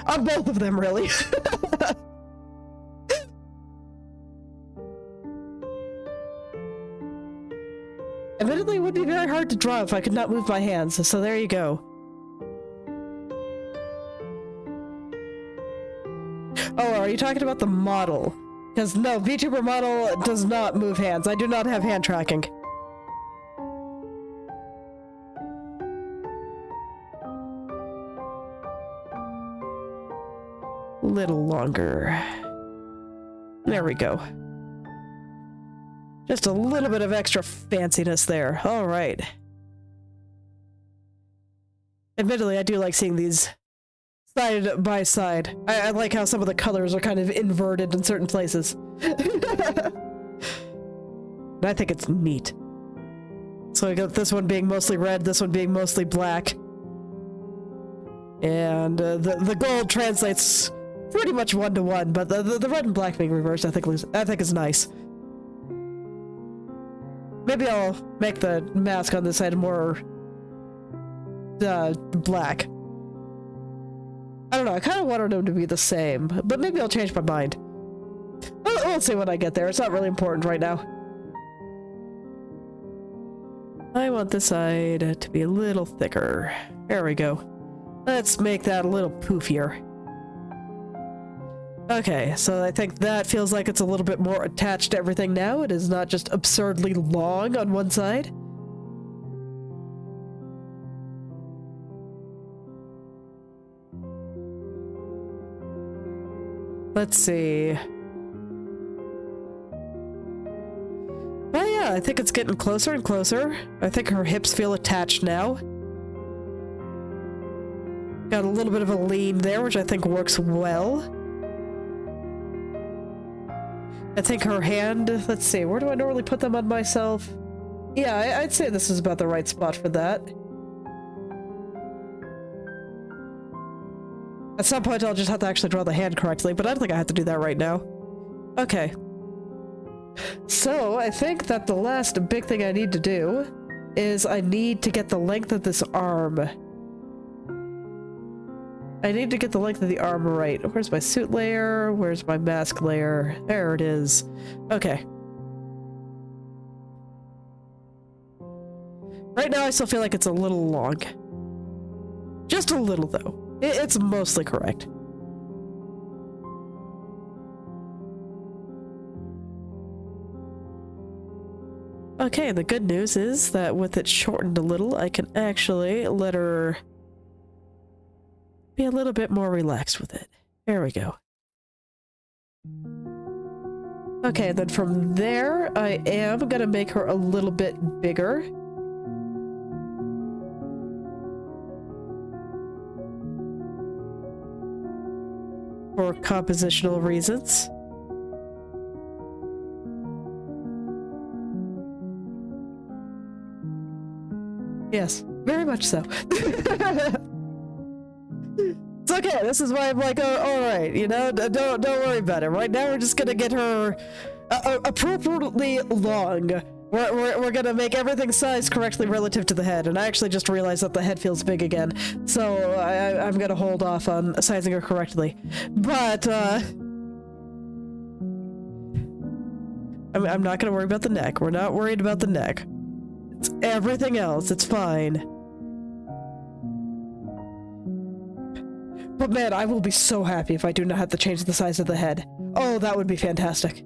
On both of them, really. Admittedly, it would be very hard to draw if I could not move my hands, so there you go. Oh, are you talking about the model? Because no, VTuber model does not move hands. I do not have hand tracking. Little longer. There we go. Just a little bit of extra fanciness there. All right. Admittedly, I do like seeing these side by side. I like how some of the colors are kind of inverted in certain places. And I think it's neat. So I got this one being mostly red, this one being mostly black. And the gold translates pretty much one-to-one, but the red and black being reversed I think is nice. Maybe I'll make the mask on this side more black. I don't know, I kind of wanted them to be the same, but maybe I'll change my mind. We'll see when I get there, it's not really important right now. I want this side to be a little thicker. There we go. Let's make that a little poofier. Okay, so I think that feels like it's a little bit more attached to everything now. It is not just absurdly long on one side. Let's see. Oh yeah, I think it's getting closer and closer. I think her hips feel attached now. Got a little bit of a lean there, which I think works well. I think her hand, let's see, where do I normally put them on myself? Yeah, I'd say this is about the right spot for that. At some point I'll just have to actually draw the hand correctly, but I don't think I have to do that right now. Okay. So, I think that the last big thing I need to do is I need to get the length of this arm. I need to get the length of the arm right. Where's my suit layer? Where's my mask layer? There it is. Okay. Right now I still feel like it's a little long. Just a little, though. It's mostly correct. Okay, the good news is that with it shortened a little, I can actually let her be a little bit more relaxed with it. There we go. Okay, then from there, I am gonna make her a little bit bigger. For compositional reasons. Yes, very much so. It's okay, this is why I'm like, oh, alright, you know, don't worry about it. Right now we're just gonna get her appropriately long. We're gonna make everything sized correctly relative to the head, and I actually just realized that the head feels big again, so I'm gonna hold off on sizing her correctly. But, I'm not gonna worry about the neck. We're not worried about the neck. It's everything else, it's fine. But man, I will be so happy if I do not have to change the size of the head. Oh, that would be fantastic.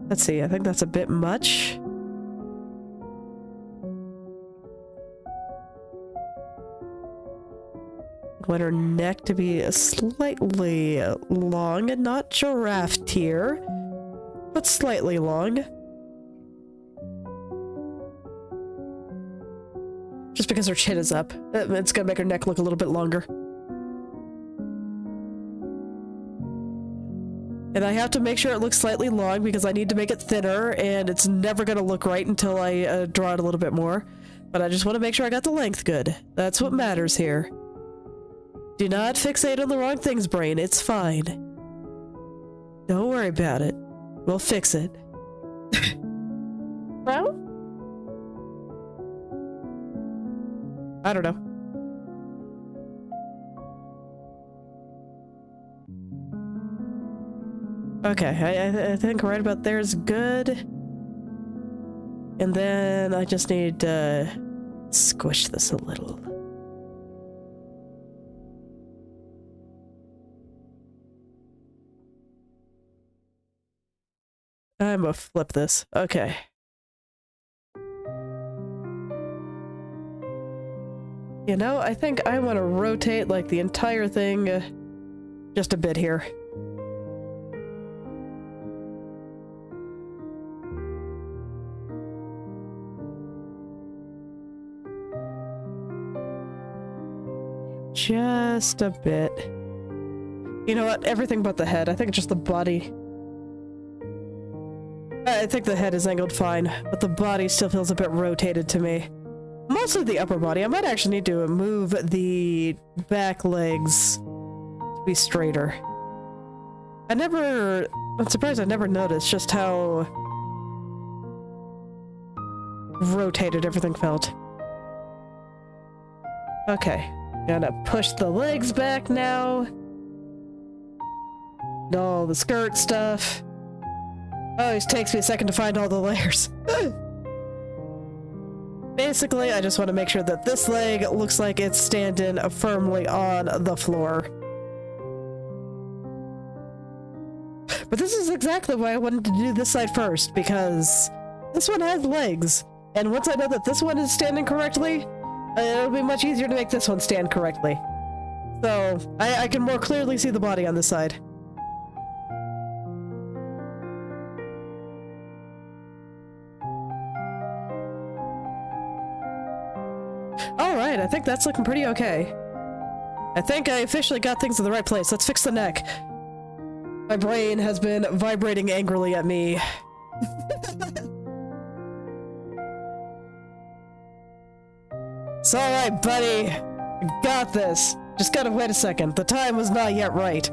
Let's see, I think that's a bit much. I want her neck to be slightly long, and not giraffe tier, but slightly long. Just because her chin is up. It's gonna make her neck look a little bit longer. And I have to make sure it looks slightly long because I need to make it thinner, and it's never gonna look right until I draw it a little bit more. But I just want to make sure I got the length good. That's what matters here. Do not fixate on the wrong things, brain. It's fine. Don't worry about it. We'll fix it. Well? I don't know. Okay, I think right about there is good. And then I just need to squish this a little. I'm gonna flip this. Okay. You know, I think I want to rotate like the entire thing just a bit here. Just a bit. You know what? Everything but the head. I think just the body. I think the head is angled fine, but the body still feels a bit rotated to me. Mostly the upper body. I might actually need to move the back legs to be straighter. I'm surprised I never noticed just how rotated everything felt. Okay. Gonna push the legs back now. All the skirt stuff. Always takes me a second to find all the layers. Basically, I just want to make sure that this leg looks like it's standing firmly on the floor. But this is exactly why I wanted to do this side first, because this one has legs. And once I know that this one is standing correctly, it'll be much easier to make this one stand correctly. So, I can more clearly see the body on this side. Alright, I think that's looking pretty okay. I think I officially got things in the right place. Let's fix the neck. My brain has been vibrating angrily at me. It's alright, buddy. I got this. Just gotta wait a second. The time was not yet right.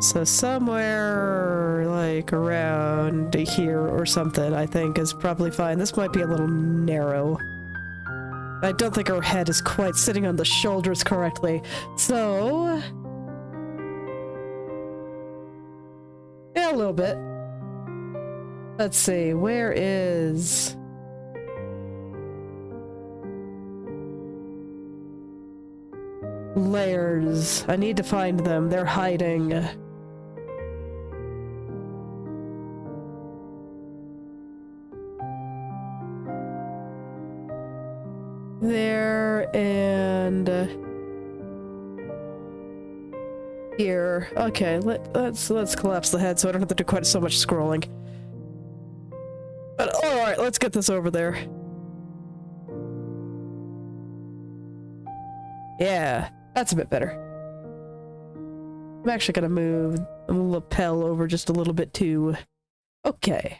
So somewhere, like, around here or something, I think is probably fine. This might be a little narrow. I don't think her head is quite sitting on the shoulders correctly. So... yeah, a little bit. Let's see, where is... layers. I need to find them. They're hiding. There and here. Okay, let's collapse the head so I don't have to do quite so much scrolling. But alright, let's get this over there. Yeah, that's a bit better. I'm actually gonna move the lapel over just a little bit too. Okay.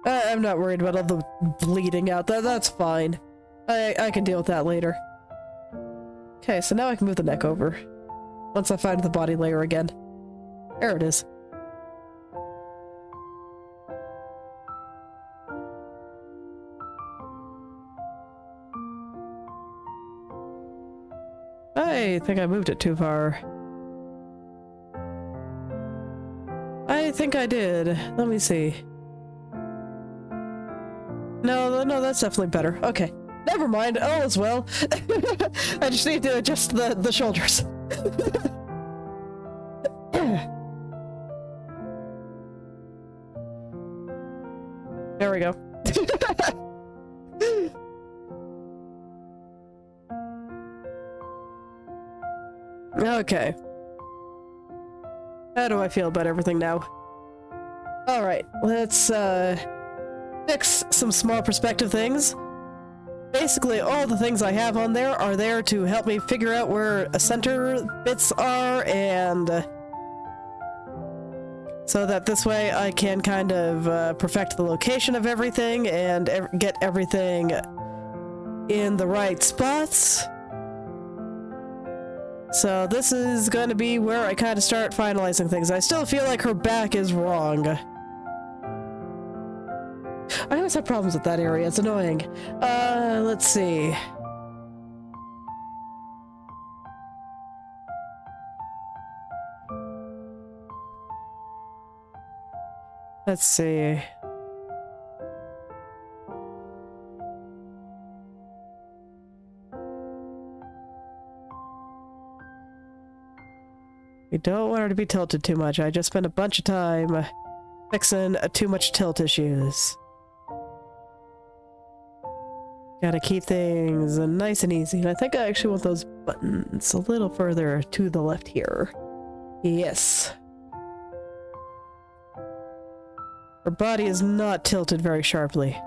I'm not worried about all the bleeding out. That's fine. I can deal with that later. Okay, so now I can move the neck over. Once I find the body layer again. There it is. I think I moved it too far. I think I did. Let me see. No, that's definitely better. Okay. Never mind. All is well. I just need to adjust the shoulders. There we go. Okay. How do I feel about everything now? Alright, let's fix some small perspective things. Basically, all the things I have on there are there to help me figure out where center bits are, and so that this way I can kind of perfect the location of everything and get everything in the right spots. So this is going to be where I kind of start finalizing things. I still feel like her back is wrong. I always have problems with that area. It's annoying. Let's see. Let's see. We don't want her to be tilted too much. I just spent a bunch of time fixing too much tilt issues. Gotta keep things nice and easy. And I think I actually want those buttons a little further to the left here. Yes. Her body is not tilted very sharply.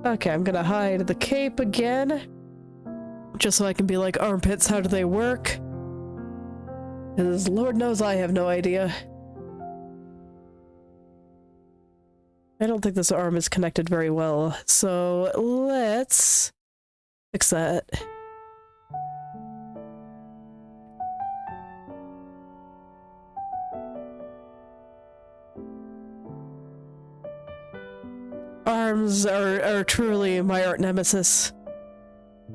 Okay, I'm gonna hide the cape again. Just so I can be like, armpits, how do they work? Because Lord knows I have no idea. I don't think this arm is connected very well, so let's fix that. Arms are truly my art nemesis.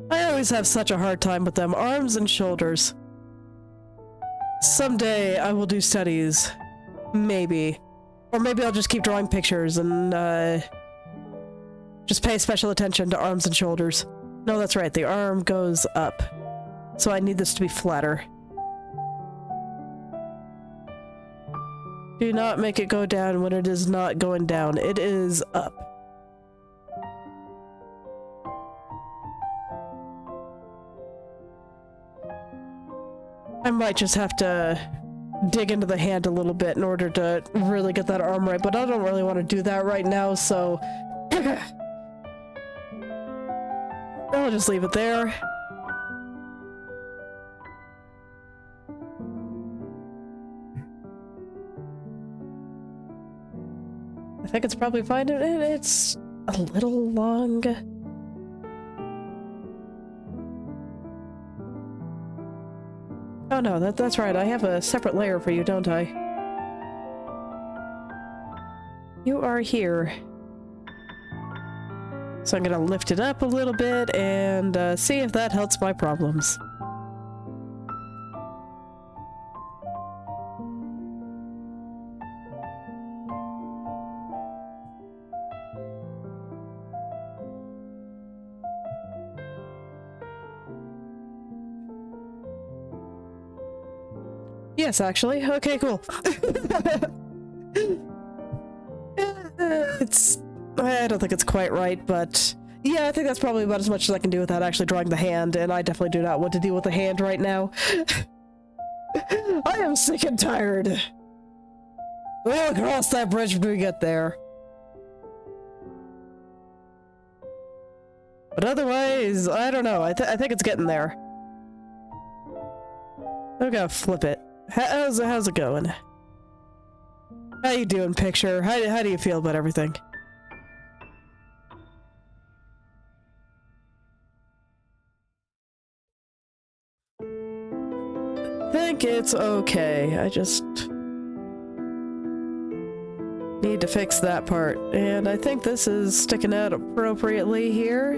I always have such a hard time with them. Arms and shoulders. Someday I will do studies. Maybe. Or maybe I'll just keep drawing pictures and, just pay special attention to arms and shoulders. No, that's right. The arm goes up. So I need this to be flatter. Do not make it go down when it is not going down. It is up. I might just have to dig into the hand a little bit in order to really get that arm right, but I don't really want to do that right now, so I'll just leave it there. I think it's probably fine. It's a little long. Oh no, that's right. I have a separate layer for you, don't I? You are here. So I'm gonna lift it up a little bit and see if that helps my problems. Yes, actually. Okay, cool. I don't think it's quite right, but yeah, I think that's probably about as much as I can do without actually drawing the hand, and I definitely do not want to deal with the hand right now. I am sick and tired. We'll cross that bridge when we get there. But otherwise, I don't know. I think it's getting there. I'm gonna flip it. How's it going? How you doing, picture? How do you feel about everything? I think it's okay. I just need to fix that part. And I think this is sticking out appropriately here.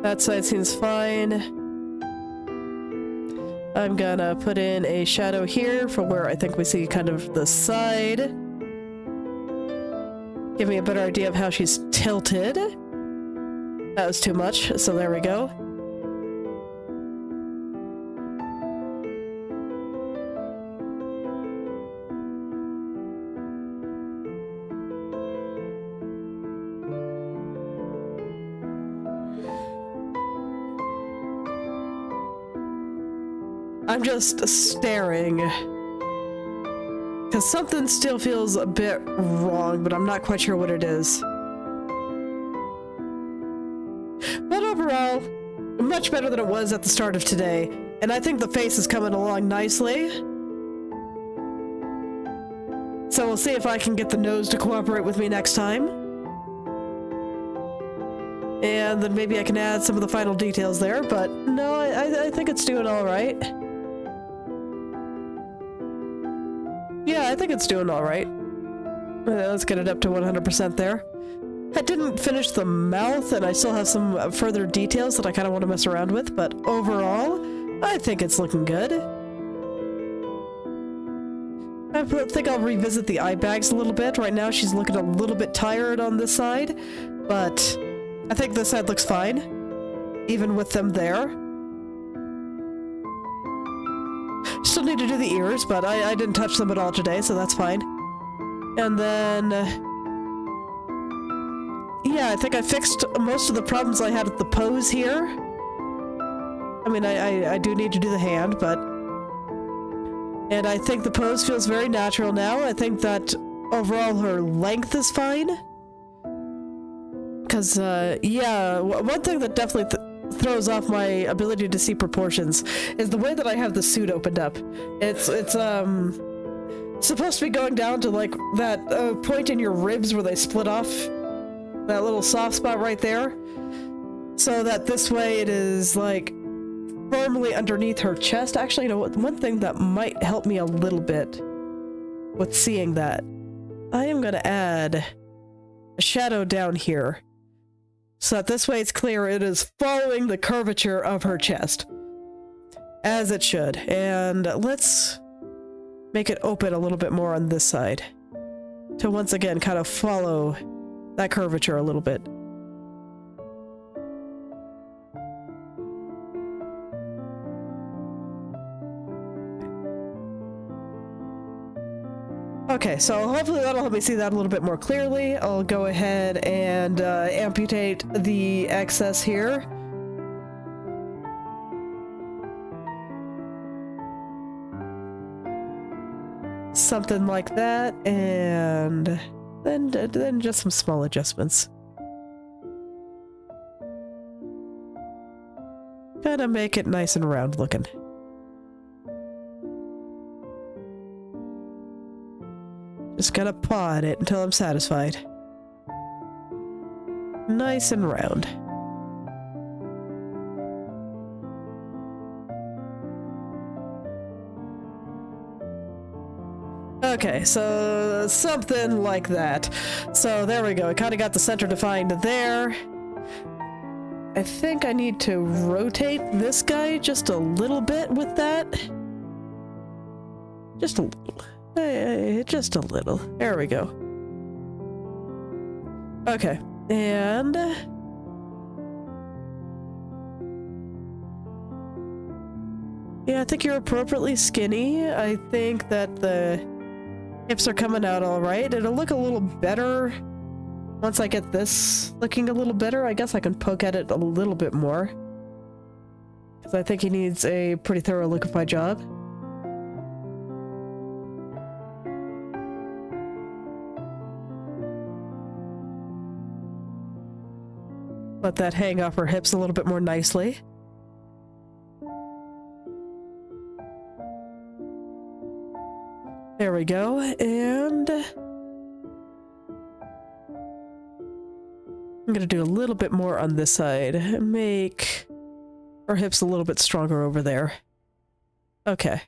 That side seems fine. I'm gonna put in a shadow here for where I think we see kind of the side. Give me a better idea of how she's tilted. That was too much, so there we go. I'm just staring, because something still feels a bit wrong, but I'm not quite sure what it is. But overall, much better than it was at the start of today, and I think the face is coming along nicely. So we'll see if I can get the nose to cooperate with me next time. And then maybe I can add some of the final details there, but no, I think it's doing alright. Yeah, I think it's doing alright. Let's get it up to 100% there. I didn't finish the mouth, and I still have some further details that I kind of want to mess around with, but overall, I think it's looking good. I think I'll revisit the eye bags a little bit. Right now, she's looking a little bit tired on this side, but I think this side looks fine, even with them there. Still need to do the ears, but I didn't touch them at all today, so that's fine. And then yeah, I think I fixed most of the problems I had with the pose here. I mean, I do need to do the hand, but... And I think the pose feels very natural now. I think that overall her length is fine. Because, yeah, one thing that definitely throws off my ability to see proportions is the way that I have the suit opened up. It's supposed to be going down to, like, that point in your ribs where they split off. That little soft spot right there. So that this way it is, like, firmly underneath her chest. Actually, you know what? One thing that might help me a little bit with seeing that, I am gonna add a shadow down here. So that this way it's clear it is following the curvature of her chest. As it should. And let's make it open a little bit more on this side. To once again kind of follow that curvature a little bit. Okay, so hopefully that'll help me see that a little bit more clearly. I'll go ahead and amputate the excess here. something like that, and then just some small adjustments. Gotta make it nice and round looking. Just gotta paw at it until I'm satisfied. Nice and round. Okay, so something like that. So there we go. I kind of got the center defined there. I think I need to rotate this guy just a little bit with that. Just a little. Just a little. There we go. Okay, and... yeah, I think you're appropriately skinny. I think that the hips are coming out all right. It'll look a little better once I get this looking a little better. I guess I can poke at it a little bit more, because I think he needs a pretty thorough liquefied job. Let that hang off her hips a little bit more nicely. There we go, and I'm gonna do a little bit more on this side. Make her hips a little bit stronger over there. Okay.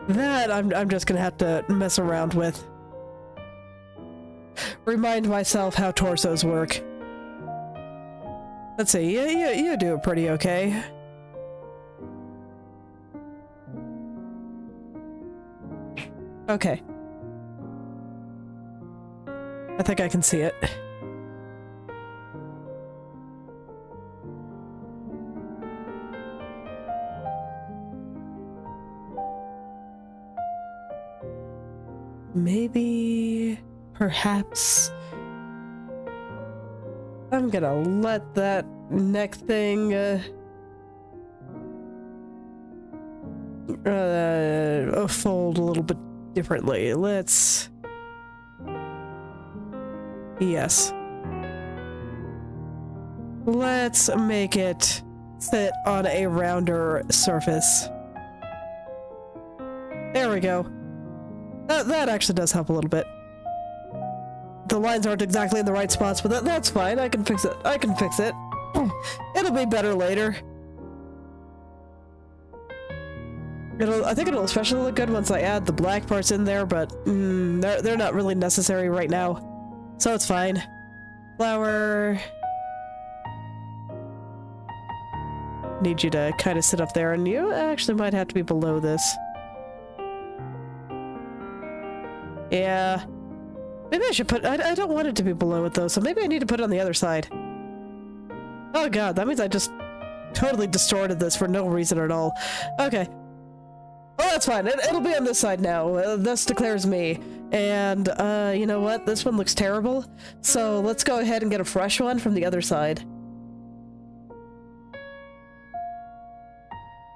That I'm just gonna have to mess around with. Remind myself how torsos work. Let's see, you do it pretty okay. Okay. I think I can see it. Maybe... perhaps... I'm gonna let that neck thing fold a little bit differently. Let's... yes. Let's make it sit on a rounder surface. There we go. That actually does help a little bit. The lines aren't exactly in the right spots, but that's fine. I can fix it. I can fix it. It'll be better later. I think it'll especially look good once I add the black parts in there, but they're not really necessary right now. So it's fine. Flower. Need you to kind of sit up there, and you actually might have to be below this. Yeah. Maybe I should put... I don't want it to be below it, though, so maybe I need to put it on the other side. Oh god, that means I just totally distorted this for no reason at all. Okay. Well, that's fine. It'll be on this side now. This declares me. And, you know what? This one looks terrible. So let's go ahead and get a fresh one from the other side.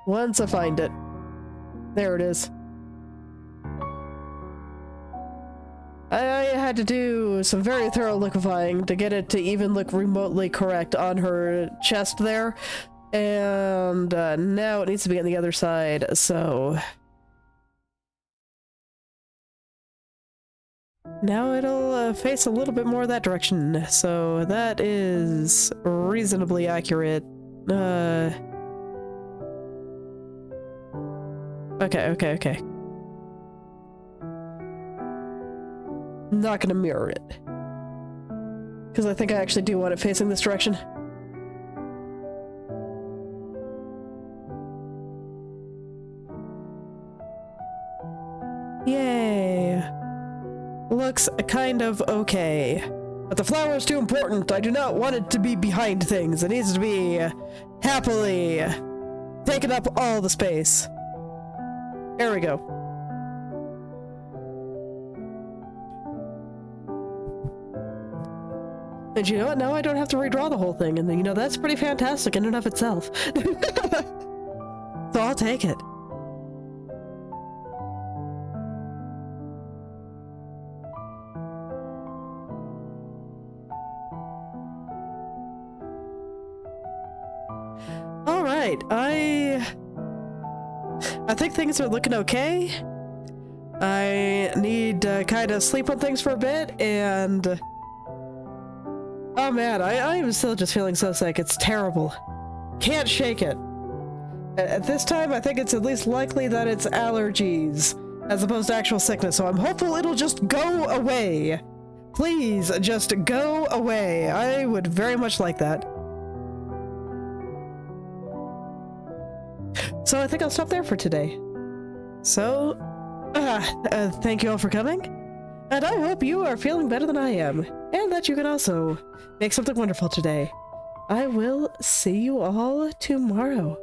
Once I find it. There it is. I had to do some very thorough liquefying to get it to even look remotely correct on her chest there. And now it needs to be on the other side, so... now it'll face a little bit more that direction, so that is reasonably accurate. Okay. I'm not gonna mirror it. Because I think I actually do want it facing this direction. Yay. Looks kind of okay. But the flower is too important. I do not want it to be behind things. It needs to be happily taking up all the space. There we go. And you know what? Now I don't have to redraw the whole thing, and you know, that's pretty fantastic in and of itself. So I'll take it. All right, I think things are looking okay. I need to kind of sleep on things for a bit, and oh man, I am still just feeling so sick. It's terrible. Can't shake it. At this time, I think it's at least likely that it's allergies as opposed to actual sickness, so I'm hopeful it'll just go away. Please, just go away. I would very much like that. So I think I'll stop there for today. So, thank you all for coming, and I hope you are feeling better than I am, and that you can also make something wonderful today. I will see you all tomorrow.